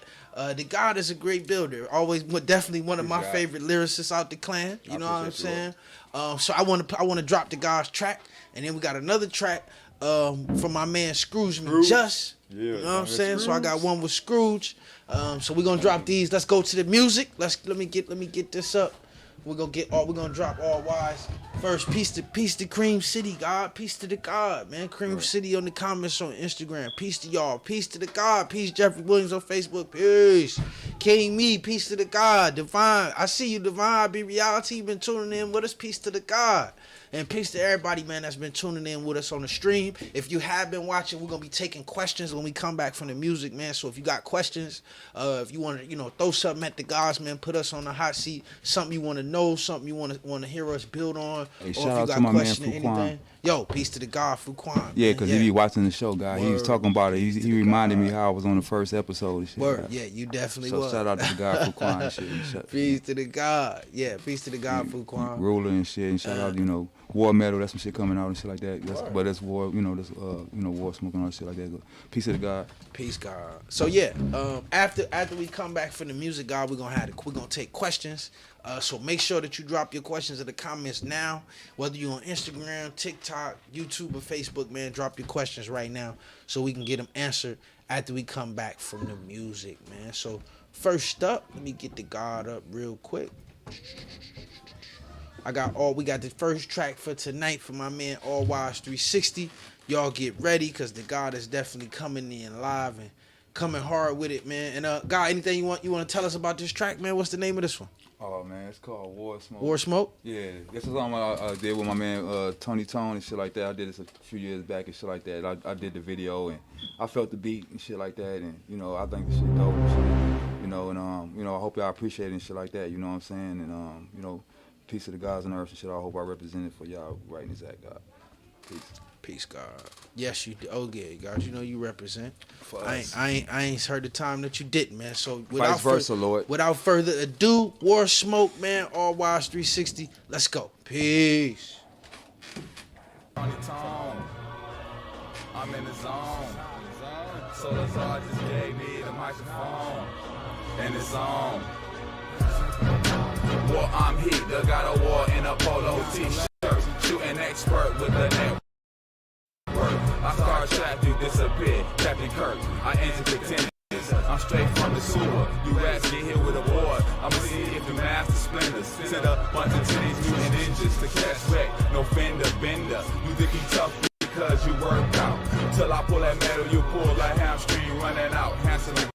S4: The God is a great builder. Always, definitely one of my favorite lyricists out the clan. You know what I'm saying? So I want to drop the God's track, and then we got another track from my man Scrooge. Just. You know what I'm saying? So I got one with Scrooge. So we're gonna drop these. Let's go to the music. Let me get this up. We're gonna drop All Wise first. Peace to Cream City, God. Peace to the God, man. Cream City on the comments on Instagram. Peace to y'all. Peace to the God. Peace Jeffrey Williams on Facebook. Peace. King Me. Peace to the God. Divine. I see you, Divine. Be Reality. Been tuning in with us. Peace to the God. And peace to everybody, man, that's been tuning in with us on the stream. If you have been watching, we're going to be taking questions when we come back from the music, man. So if you got questions, if you want to, throw something at the gods, man, put us on the hot seat. Something you want to know, something you want to hear us build on.
S5: Hey,
S4: or
S5: shout
S4: if you
S5: out
S4: got
S5: to my man
S4: anything.
S5: Fuquan.
S4: Yo, peace to the God, Fuquan.
S5: Yeah, because he be watching the show, guy. He was talking about it. He reminded me how I was on the first episode and shit.
S4: Word, yeah, you definitely was.
S5: So shout out to the God, Fuquan and shit.
S4: Peace to the God. Yeah, peace to the God, Fuquan.
S5: Ruler and shit. And shout out, War Metal, that's some shit coming out and shit like that. But that's War, that's War Smoke and all that shit like that. But peace to the God.
S4: Peace, God. So yeah, after we come back from the music, God, we're gonna take questions. So make sure that you drop your questions in the comments now. Whether you're on Instagram, TikTok, YouTube, or Facebook, man, drop your questions right now so we can get them answered after we come back from the music, man. So first up, let me get the God up real quick. We got the first track for tonight for my man All Wise 360. Y'all get ready, cause the God is definitely coming in live and coming hard with it, man. And God, anything you want to tell us about this track, man? What's the name of this one?
S5: Oh man, it's called War Smoke.
S4: War Smoke?
S5: Yeah, this is something I did with my man Tony Tone and shit like that. I did this a few years back and shit like that. I did the video and I felt the beat and shit like that, and I think the shit dope and shit. I hope y'all appreciate it and shit like that. You know what I'm saying? And peace to the gods on earth and shit. I hope I represented for y'all right in this act, God. Peace.
S4: Peace, God. Yes, you do. Oh yeah, God. You represent.
S5: For
S4: I ain't heard the time that you didn't, man. So
S5: vice versa, Lord.
S4: Without further ado, War Smoke, man. All Wise 360. Let's go. Peace.
S7: On the tone, I'm in the zone. So the God just gave me the microphone, and it's on. War, I'm heat. I got a war in a polo t-shirt. Shooting expert with the network. I start trap, you disappear. Captain Kirk, I enter the tennis. I'm straight from the sewer. You rats get hit with a board. I'ma see if the master splinters. Send a bunch of titties, mutant ninjas to catch wreck. No fender bender. You think you tough because you work out. Till I pull that metal, you pull like hamstring running out. Handsome and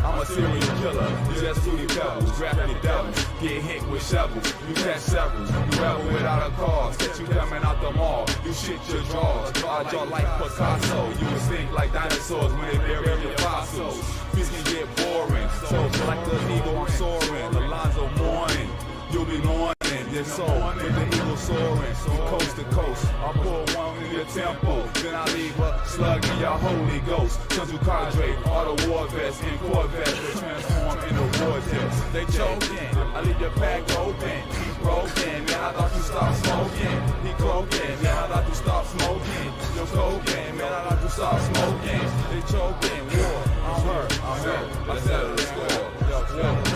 S7: I'm a serial killer, you just fruity pebbles, graffiti devils, get hit with shovels, you catch several, you rebel without a cause, catch you coming out the mall, you shit your jaws, draw jaw like Picasso, you will stink like dinosaurs when they bury your fossils, peace can get boring, so like the eagle I'm soaring, Alonzo Mourning, you'll be mourning your soul, with the eagle soaring, from coast to coast, I'll pour one in your temple, then I leave a slug in your Holy Ghost, Sun Tzu Cadre, all the war vests and Corvettes will transform into vortex, they choking, I leave your pack open, keep broken, man I thought you stopped smoking, he croaking, man I thought you stopped smoking, you're cocaine, man I thought you stopped smoking, they choking, war, I'm hurt, I settle the score,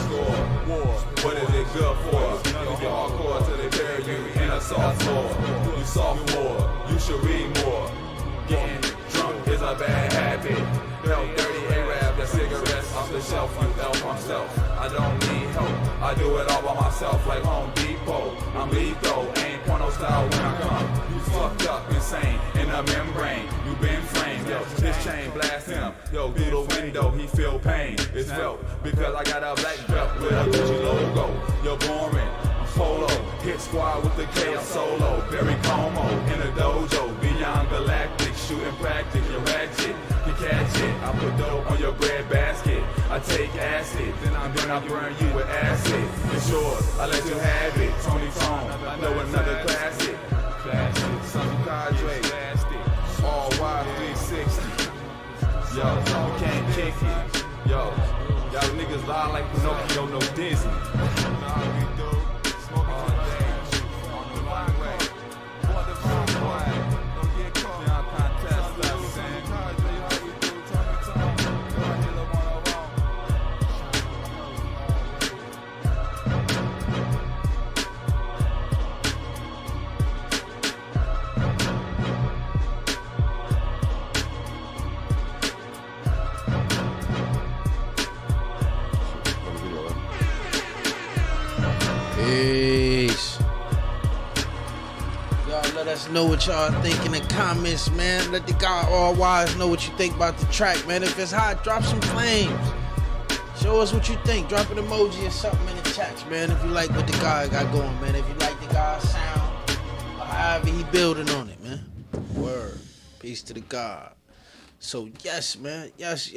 S7: score, war, what is it good for? You hardcore till they bury you in a soft floor. You sophomore, you should read more. Getting drunk is a bad habit. Help dirty Arab, that cigarettes off the shelf. You help myself. I don't need help. I do it all by myself like Home Depot. I'm lethal, ain't porno style when I come. You fucked up, insane, in a membrane. You been framed, yo. This chain blast him. Yo, through the window, he feel pain. It's felt because I got a black belt with a Gucci logo. You're boring. Dr. K, I'm solo, Perry Como, in a dojo, beyond galactic, shooting practice, your ratchet, can catch it. I put dope on your bread basket, I take acid, then I burn you with acid. It's yours, I let you have it. Tony Tone, I know another classic. Classic, Sonny Cadre, all wide 360. Yo, you can't kick it. Yo, y'all niggas lie like Pinocchio, no Disney.
S4: Peace. Y'all let us know what y'all think in the comments, man. Let the God All Wise know what you think about the track, man. If it's hot, drop some flames. Show us what you think. Drop an emoji or something in the chats, man. If you like what the guy got going, man. If you like the guy's sound, or however he building on it, man. Word. Peace to the God. So, yes, man. Yes.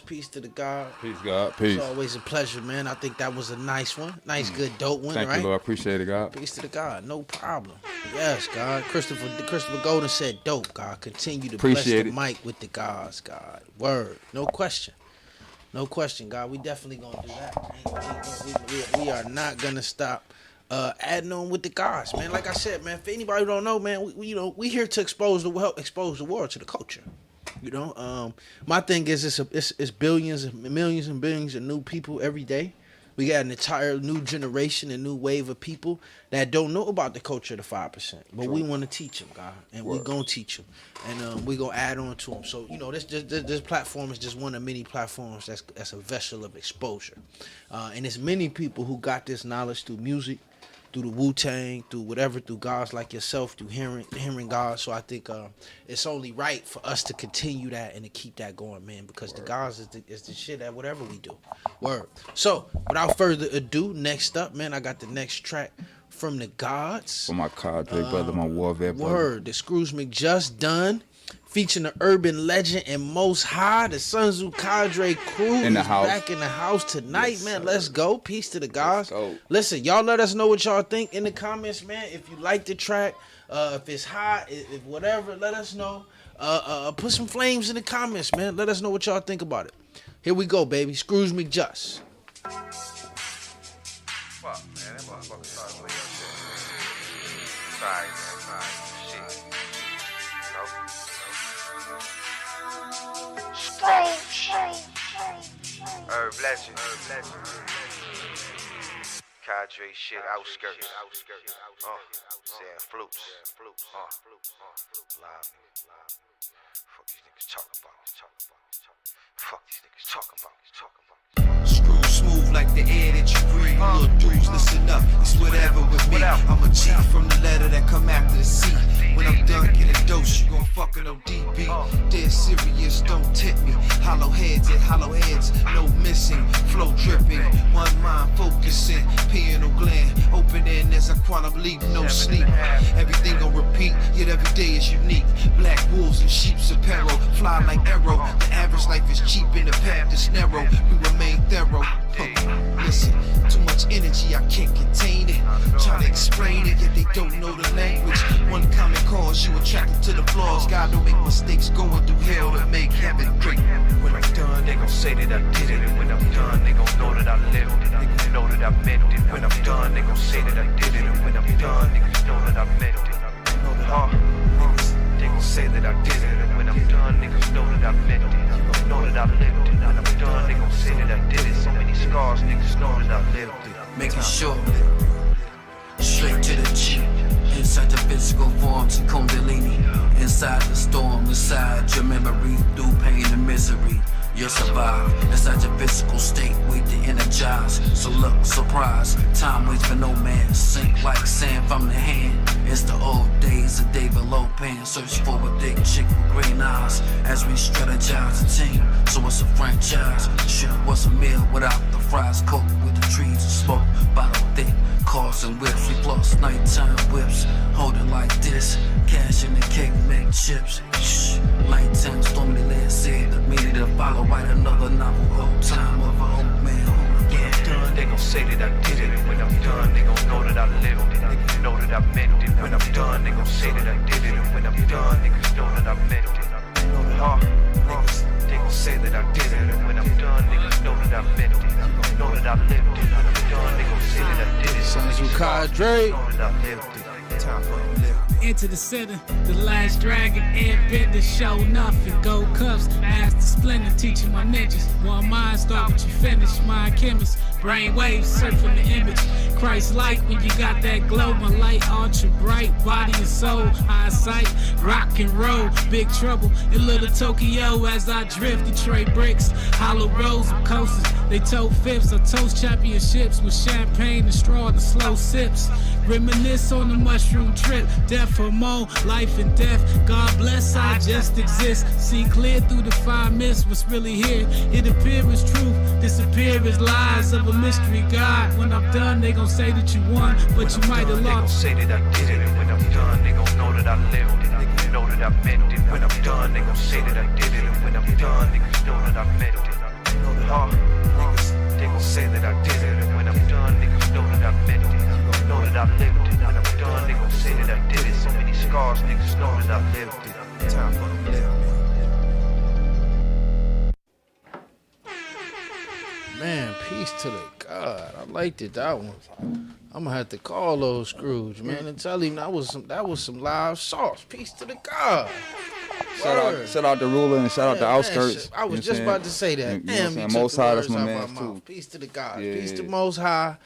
S4: Peace to the God.
S5: Peace, God. Peace.
S4: It's always a pleasure, man. I think that was a nice one. Nice, good, dope one,
S5: Thank
S4: right?
S5: you, Lord. Appreciate it, God.
S4: Peace to the God. No problem. Yes, God. Christopher Golden said, dope, God. Continue to
S5: Appreciate
S4: bless the mic with the gods, God. Word. No question. No question, God. We definitely going to do that. We are not going to stop adding on with the gods, man. Like I said, man, for anybody who don't know, man, we here to expose the world to the culture. You know, my thing is it's billions and millions and billions of new people every day. We got an entire new generation, a new wave of people that don't know about the culture of the 5%. But we want to teach them, God, and we're gonna teach them, and we're gonna add on to them. So this platform is just one of many platforms that's a vessel of exposure, and there's many people who got this knowledge through music, through the Wu-Tang, through whatever, through guys like yourself, through hearing God. So I think it's only right for us to continue that and to keep that going, man, because the guys is the shit at whatever we do. Word. So without further ado, next up, man, I got the next track from the gods.
S5: For my cadre brother, my warfare brother.
S4: Word. The Scrooge McJust done. Featuring the urban legend and Most High, the Sun Tzu Cadre crew
S5: in the house.
S4: Back in the house tonight, yes, man. Sir. Let's go. Peace to the guys.
S5: Listen,
S4: y'all let us know what y'all think in the comments, man. If you like the track, if it's hot, if whatever, let us know. Put some flames in the comments, man. Let us know what y'all think about it. Here we go, baby. Scrooge McJust.
S8: Fuck, man. That motherfucker started way up there. Sorry, man. Sorry. Shit. Herb Legend. Cadre shit, outskirts. Saying flutes. Live. Fuck these niggas talking about.
S2: Screw smooth like the air that you breathe. Little dudes, listen up, it's whatever with me. I'm a G from the letter that come after the C. When I'm done getting dose, you gon' fucking ODB. Dead serious, don't tip me. Hollow heads, no missing. Flow dripping, one mind focusing. Piano gland, opening as a quantum leap, no sleep. Everything gon' repeat, yet every day is unique. Black wolves and sheep's apparel, fly like arrow. The average life is cheap and the path is narrow. We remain thorough. Listen, too much energy, I can't contain it. Try to explain it, yet they don't know the language. One common cause, you attracted to the flaws. God don't make mistakes, going through hell to make heaven great.
S8: When I'm done, they gon' say that I did it. And when I'm done, they gon' know that I lived it. They gon' know that I meant it. When I'm done, they gon' say that I did it. And when I'm done, niggas know that I meant it. They gon' say that I did it. And when I'm done, niggas know that I meant it. You gon' know that I lived it. When I'm done, they gon' say that I did it. So many scars, niggas know that I lived it.
S2: Making sure, straight to the G. Inside the physical form to Kundalini. Inside the storm, inside your memory. Through pain and misery, you'll survive. Inside your physical state, wait to energize. So look, surprise, time waits for no man. Sink like sand from the hand. It's the old days of David Lopan. Search for a thick chick with green eyes. As we strategize a team, so it's a franchise. Shit was a meal without the fries. Coke with the trees of smoke, bottle thick. Cars and whips, we floss
S9: nighttime whips, hold it like this. Cash in the cake, make chips. Shh. Nighttime stormy land said the meaning to follow. Write another novel, old time of an old man.
S8: Yeah, they gon' say that I did it. When I'm done, they gon' know that I lived it. Niggas know that I meant it. When I'm done, they gon' say that I did it. And when I'm done, niggas know that I meant it. Niggas, they gon' say that I did it. And when I'm done, niggas know that I meant it. Know that I lived it. When I'm done, they gon' say that I did it.
S4: Sons who cadre.
S8: Know that I lived it. Time for them live.
S10: Into the center, the last dragon, airbender, show nothing. Gold cuffs, master splendor, teaching my ninjas. One mind, start what you finish. Mind chemist, brain waves, surfing the image. Christ like when you got that glow, my light ultra bright, body and soul, eyesight, rock and roll, big trouble in little Tokyo as I drift. Detroit bricks, hollow roads of coasters. They told fifths, I toast championships with champagne and straw and slow sips. Reminisce on the mushroom trip, death for more, life and death. God bless, I just exist. See clear through the fire mist, what's really here. It appear as truth, disappear as lies of a mystery God. When I'm done, they gon' say that you won, but you might have
S8: They gon'
S10: lost.
S8: say that I did it. And when I'm done, they gon' know that I lived it. Niggas know that I meant it. When I'm done, they gon' say that I did it. And when I'm done, niggas know that I meant it. Niggas, they gon' say that I did it. And when I'm done, niggas know that I meant it. Know that I lived it. When I'm done, they gon' say that I did it. So many scars, niggas know that I lived it. Time for them live.
S4: Man, peace to the God. I liked it, that one. I'm gonna have to call those Scrooge, man, and tell him that was some live sauce. Peace to the God.
S5: Shout out to Ruler and shout out to
S4: Man,
S5: Outskirts.
S4: shit, I was just about to say that.
S5: You know what I'm
S4: Damn,
S5: saying?
S4: you took
S5: Most
S4: the
S5: High,
S4: words
S5: that's my
S4: out
S5: man
S4: my mouth.
S5: too.
S4: Peace to the God.
S5: Yeah,
S4: Peace to
S5: yeah.
S4: Most High.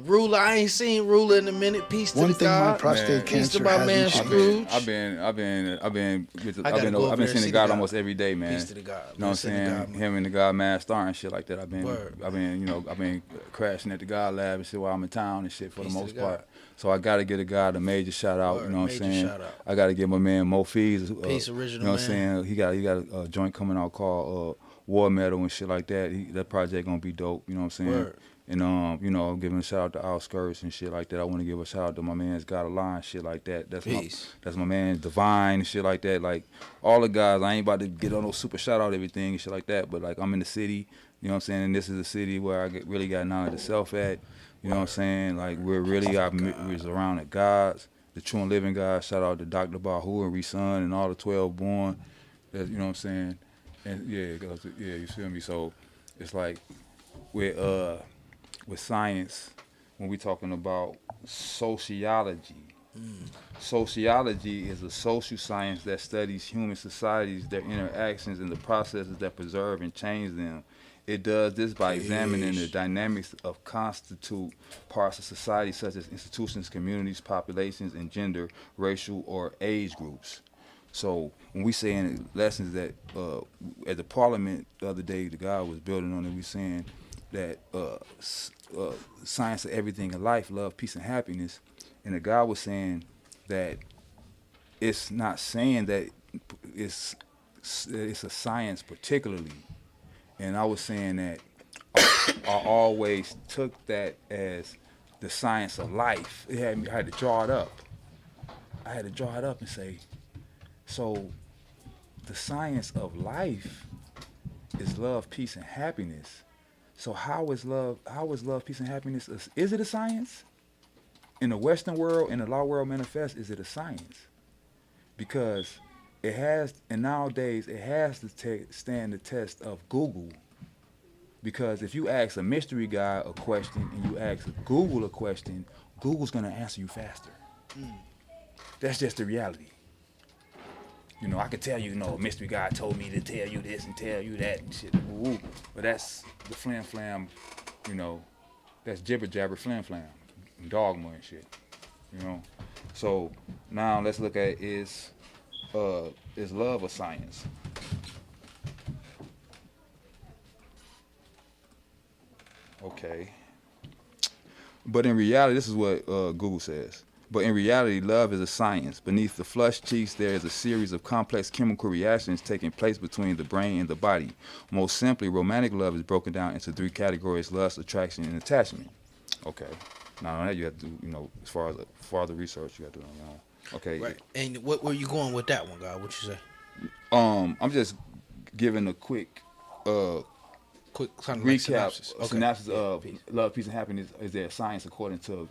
S4: Ruler, I ain't seen Ruler in a minute. Peace to
S11: One
S4: the
S11: thing my
S4: God.
S11: prostate
S4: Peace to
S11: cancer
S4: my man
S11: hasn't
S4: Scrooge.
S5: I've been
S4: gotta go over there
S5: seeing
S4: and
S5: the
S4: see
S5: God
S4: the
S5: almost every day, man.
S4: Peace to the God.
S5: You know what I'm
S4: Peace to the
S5: saying?
S4: God, man.
S5: Him and the God man star and shit like that. I've
S4: Word.
S5: been crashing at the God lab and shit while I'm in town and shit for
S4: Peace
S5: the
S4: to
S5: most
S4: the
S5: part.
S4: God.
S5: So I gotta give the God a major shout out.
S4: Word,
S5: You know what I'm
S4: major
S5: saying?
S4: shout out.
S5: I gotta give my man Mo Fees.
S4: Peace, original
S5: You know what I'm
S4: man.
S5: saying? He got a joint coming out called War Metal and shit like that. That project gonna be dope. You know what I'm saying?
S4: Word.
S5: And I'm giving a shout out to Outskirts and shit like that. I want to give a shout out to my man's Got a Line, shit like that.
S4: Peace.
S5: That's my man Divine and shit like that. Like all the guys, I ain't about to get on no super shout out everything and shit like that. But like I'm in the city, you know what I'm saying. And this is a city where I really got knowledge of self at. You know what I'm saying? Like we're around the gods, the true and living God. Shout out to Dr. Bahu and Reson and all the 12 born. You know what I'm saying? And yeah, you feel me? So it's like with science, when we're talking about sociology. Sociology is a social science that studies human societies, their interactions, and the processes that preserve and change them. It does this by examining the dynamics of constitute parts of society, such as institutions, communities, populations, and gender, racial, or age groups. So when we say in lessons that at the parliament the other day, the guy was building on it, we saying that science of everything in life, love, peace, and happiness. And the guy was saying that it's not saying that it's a science particularly. And I was saying that I always took that as the science of life. I had to draw it up. I had to draw it up and say, so the science of life is love, peace, and happiness. So how is love, peace, and happiness? Is it a science? In the Western world, in the law world manifest, is it a science? Because it has, and nowadays it has to stand the test of Google. Because if you ask a mystery guy a question and you ask Google a question, Google's gonna answer you faster. That's just the reality. You know, I could tell you, a mystery guy told me to tell you this and tell you that and shit. Woo. But that's the flam, that's jibber jabber flam, dogma and shit. So now let's look at is love a science? Okay. But in reality, this is what Google says. But in reality, love is a science. Beneath the flushed cheeks, there is a series of complex chemical reactions taking place between the brain and the body. Most simply, romantic love is broken down into 3 categories: lust, attraction, and attachment. Okay. Not only that, you have to, as far as farther research, you have to do it on your own. Okay.
S4: Right. And what were you going with that one, God? What you say?
S5: I'm just giving a quick
S4: kind of
S5: recap,
S4: like
S5: synopsis of Love, Peace, and Happiness is their science according to.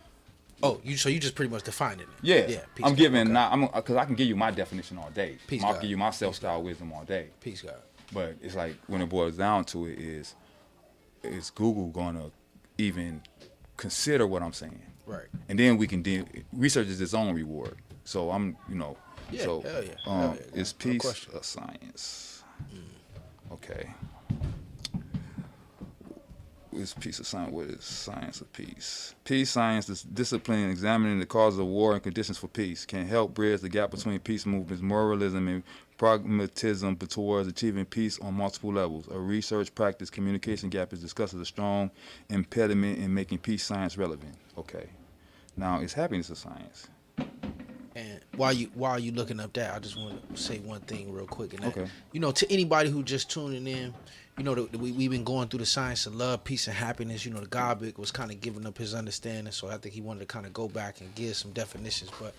S4: Oh, so you just pretty much defined it.
S5: Yeah.
S4: Peace,
S5: I'm giving
S4: okay.
S5: because I can give you my definition all day.
S4: Peace,
S5: I'll
S4: God.
S5: give you my self-style wisdom all day.
S4: Peace, God.
S5: But it's like when it boils down to it, is Google gonna even consider what I'm saying?
S4: Right.
S5: And then we can research is its own reward. So I'm,
S4: Yeah,
S5: so
S4: hell yeah.
S5: it's
S4: No
S5: peace
S4: question.
S5: or science. Okay. Is peace of science? What is science of peace? Peace science is discipline examining the causes of war and conditions for peace. Can help bridge the gap between peace movements, moralism, and pragmatism towards achieving peace on multiple levels. A research practice communication gap is discussed as a strong impediment in making peace science relevant. Okay. Now, is happiness a science?
S4: And while you looking up that, I just want to say one thing real quick. And that,
S5: Okay.
S4: To anybody who just tuning in, we've been going through the science of love, peace, and happiness. The Godbik was kind of giving up his understanding, so I think he wanted to kind of go back and give some definitions. But,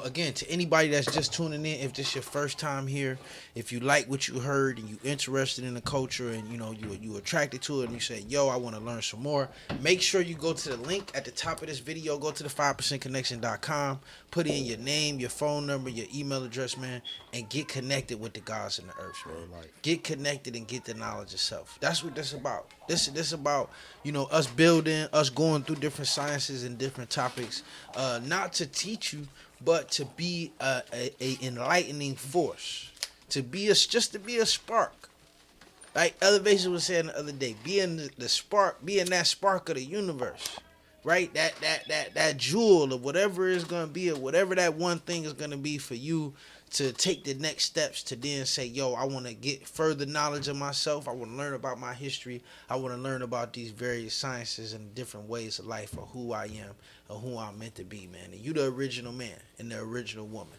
S4: again, to anybody that's just tuning in, if this is your first time here, if you like what you heard and you interested in the culture and, you attracted to it and you say, yo, I want to learn some more, make sure you go to the link at the top of this video, go to the 5percentconnection.com, put in your name, your phone number, your email address, man, and get connected with the gods in the earth, man. Get connected and get the knowledge of self. That's what this about. This about, us building, us going through different sciences and different topics, not to teach you, but to be a enlightening force, to be just to be a spark. Like Elevation was saying the other day, being the spark, being that spark of the universe, right? That jewel of whatever it's gonna be, or whatever that one thing is gonna be for you to take the next steps to then say, yo, I want to get further knowledge of myself. I want to learn about my history. I want to learn about these various sciences and different ways of life, or who I am, or who I'm meant to be, man. And you the original man and the original woman.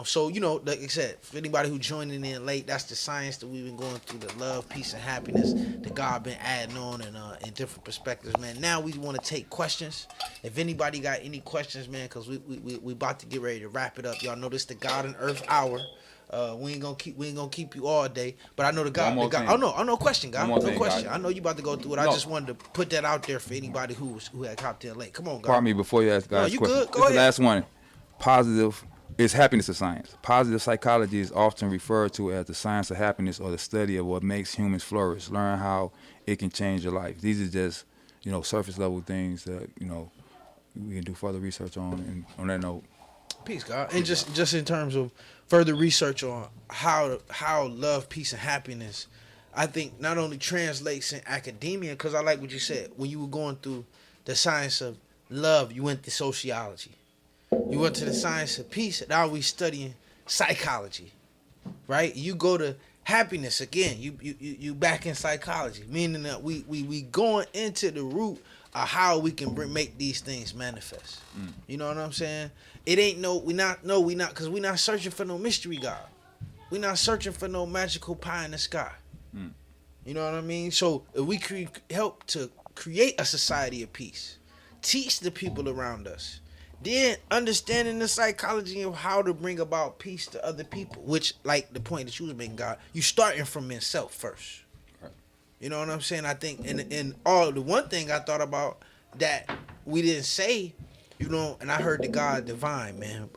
S4: So, like I said, for anybody who joining in late, that's the science that we've been going through, the love, peace, and happiness that God been adding on and in different perspectives, man. Now we want to take questions. If anybody got any questions, man, because we about to get ready to wrap it up. Y'all know this the God and Earth Hour. We ain't gonna keep you all day, but I know the God. Oh no question, God. No question. God. I know you about to go through it. I just wanted to put that out there for anybody who had hopped in late. Come on, God.
S5: Pardon me before you ask guys.
S4: No, you
S5: question.
S4: good? Go ahead.
S5: The last one. Positive. Is happiness a science? Positive psychology is often referred to as the science of happiness, or the study of what makes humans flourish. Learn how it can change your life. These are just, surface level things that, we can do further research on. And on that note,
S4: peace, God. And just in terms of further research on how love, peace, and happiness, I think not only translates in academia, because I like what you said. When you were going through the science of love, you went to sociology. You went to the science of peace, and now we studying psychology, right? You go to happiness again. You back in psychology, meaning that we going into the root of how we can make these things manifest. You know what I'm saying? It ain't we not because we not searching for no mystery God. We not searching for no magical pie in the sky. You know what I mean? So if we help to create a society of peace, teach the people around us. Then understanding the psychology of how to bring about peace to other people, which, like the point that you was making, God, you starting from yourself first. Right. You know what I'm saying? I think, and all the one thing I thought about that we didn't say, and I heard the God divine, man.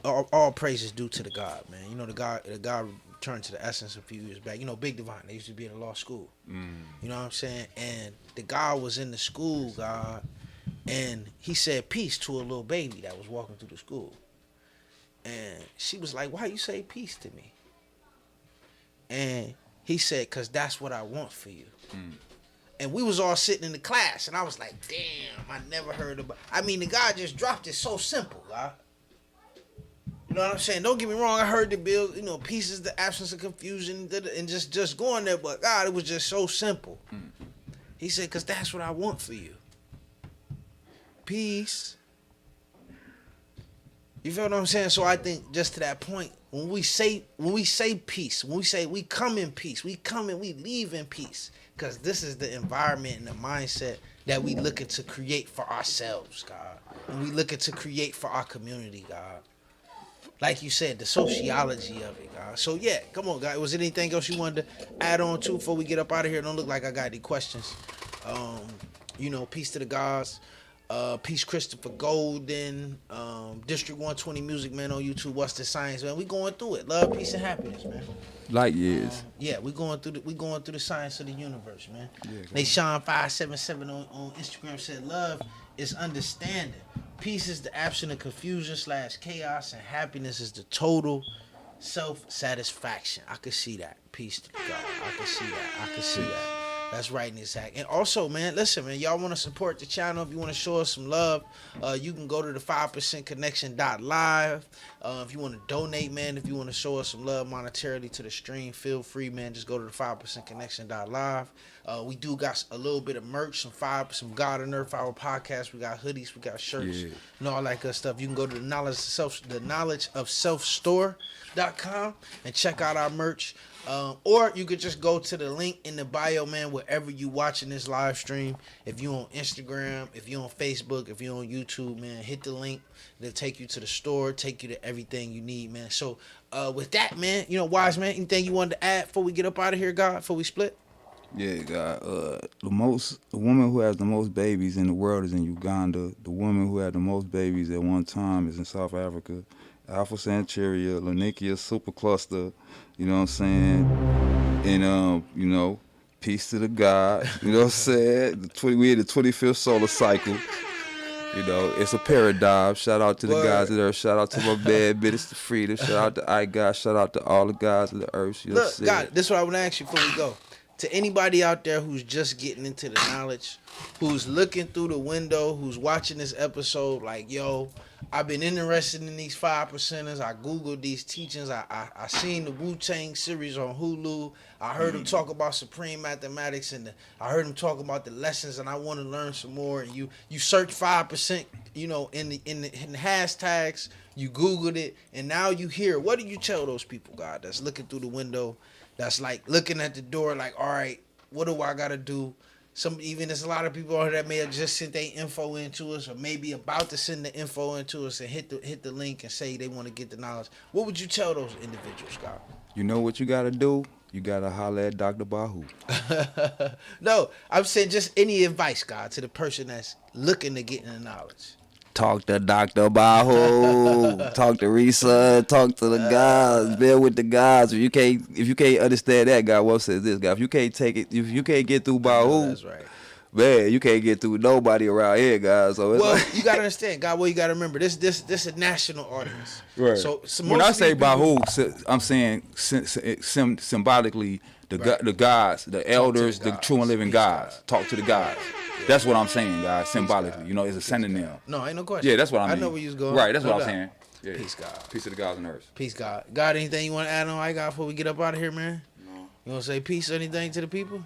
S4: All praises due to the God, man. The God returned to the essence a few years back. Big Divine. They used to be in a law school. You know what I'm saying? And the God was in the school, God. And he said peace to a little baby that was walking through the school. And she was like, why you say peace to me? And he said, because that's what I want for you. And we was all sitting in the class, and I was like, damn, I never heard about. The guy just dropped it so simple, God. You know what I'm saying? Don't get me wrong. I heard the bill, peace is the absence of confusion, and just going there. But God, it was just so simple. He said, because that's what I want for you. Peace. You feel what I'm saying? So I think just to that point, when we say peace, when we say we come in peace, we come and we leave in peace, because this is the environment and the mindset that we looking to create for ourselves, God. And we looking to create for our community, God. Like you said, the sociology of it, God. So yeah, come on, God. Was there anything else you wanted to add on to before we get up out of here? Don't look like I got any questions. Peace to the gods. Peace Christopher Golden. District 120 Music Man on YouTube. What's the science, man? We going through it. Love, peace, and happiness, man.
S5: Light years.
S4: We going through the science of the universe, man.
S5: Yeah,
S4: Nashawn 577 on Instagram said love is understanding. Peace is the absence of confusion / chaos, and happiness is the total self-satisfaction. I could see that. Peace to God. I could see that. That's right, Zach. And also, man, listen, man, y'all want to support the channel. If you want to show us some love, you can go to the 5%connection.live. If you want to donate, man, if you want to show us some love monetarily to the stream, feel free, man. Just go to the 5%connection.live. We do got a little bit of merch, some God and Earth Hour podcast. We got hoodies, we got shirts, and all that good stuff. You can go to the knowledge of self store.com and check out our merch. Or you could just go to the link in the bio, man, wherever you watching this live stream. If you on Instagram, if you on Facebook, if you on YouTube, man, hit the link. They'll take you to the store, take you to everything you need, man. So with that, man, Wiseman, anything you wanted to add before we get up out of here, God, before we split?
S5: Yeah, God. The woman who has the most babies in the world is in Uganda. The woman who had the most babies at one time is in South Africa. Alpha Centauri, Lanikia Supercluster, you know what I'm saying? And, peace to the God, you know what I'm saying? We in the 25th solar cycle. It's a paradigm. Shout out to the guys of the earth. Shout out to my bad Minister Freedom. Shout out to iGod. Shout out to all the guys of the earth. You know
S4: Look, God, this is what I want to ask you before we go. To anybody out there who's just getting into the knowledge, who's looking through the window, who's watching this episode like, yo, I've been interested in these 5%ers. I Googled these teachings. I seen the Wu-Tang series on Hulu. I heard him talk about supreme mathematics, and I heard him talk about the lessons, and I want to learn some more. And you search 5%, in the hashtags, you Googled it, and now you hear. What do you tell those people, God, that's looking through the window, that's like looking at the door like, all right, what do I got to do? There's a lot of people out here that may have just sent their info into us, or maybe about to send the info into us and hit the link and say they want to get the knowledge. What would you tell those individuals, God?
S5: You know what you got to do? You got to holler at Dr. Bahu.
S4: No, I'm saying just any advice, God, to the person that's looking to get in the knowledge.
S5: Talk to Dr. Bahu. Talk to Risa. Talk to the guys. Bear with the guys. If you can't understand that, God, what says this, God? If you can't take it, if you can't get through Bahu,
S4: that's right.
S5: Man, you can't get through nobody around here, guys. So it's
S4: you gotta understand, God. Well, you gotta remember this a national audience.
S5: Right.
S4: So
S5: when I say Bahu, I'm saying symbolically the gods, the elders, the true and living gods. Talk to the gods. That's what I'm saying, guys. Symbolically, it's a synonym.
S4: No, ain't no question.
S5: Yeah, that's what I mean.
S4: I know where you was going.
S5: Right, that's what I'm saying. Yeah.
S4: Peace, God.
S5: Peace to the gods and earth.
S4: Peace, God. God, anything you want to add on? I got before we get up out of here, man.
S6: No.
S4: You want to say peace or anything to the people?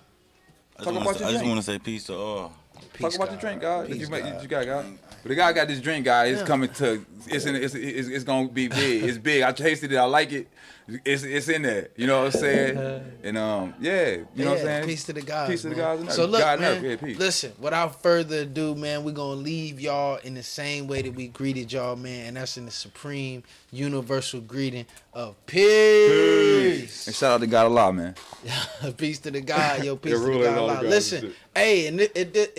S6: I just want to say peace to all.
S5: Talk about your drink, God. You got, God. But the guy got this drink, guy. It's coming to. It's gonna be big. It's big. I tasted it. I like it. It's in there. You know what I'm saying? And you know what I'm saying?
S4: Peace to the guys.
S5: Peace to the guys.
S4: So look,
S5: God
S4: man. Listen, without further ado, man, we're gonna leave y'all in the same way that we greeted y'all, man, and that's in the supreme universal greeting of peace.
S5: And shout out to God Allah, man.
S4: Peace to the God, yo. Peace to the God Allah. Listen, hey, and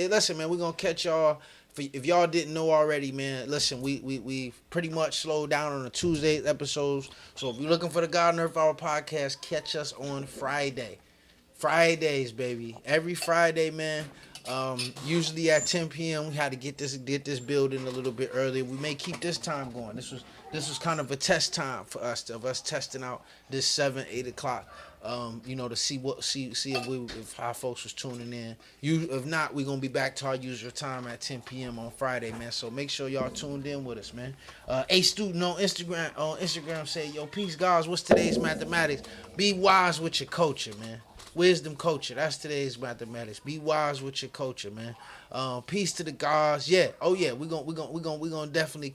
S4: listen, man, we're gonna catch y'all. If y'all didn't know already, man, listen, we pretty much slowed down on the Tuesday episodes. So if you're looking for the God and Earth Hour podcast, catch us on Friday. Fridays, baby. Every Friday, man. Usually at 10 p.m. We had to get this building a little bit earlier. We may keep this time going. This was kind of a test time for us, of us testing out this 7-8 o'clock. To see if our folks was tuning in. If not, we're gonna be back to our usual time at 10 p.m. on Friday, man. So make sure y'all tuned in with us, man. A student on Instagram say, yo, peace, guys. What's today's mathematics? Be wise with your culture, man. Wisdom culture. That's today's mathematics. Be wise with your culture, man. Peace to the gods. Yeah. Oh yeah. We're gonna definitely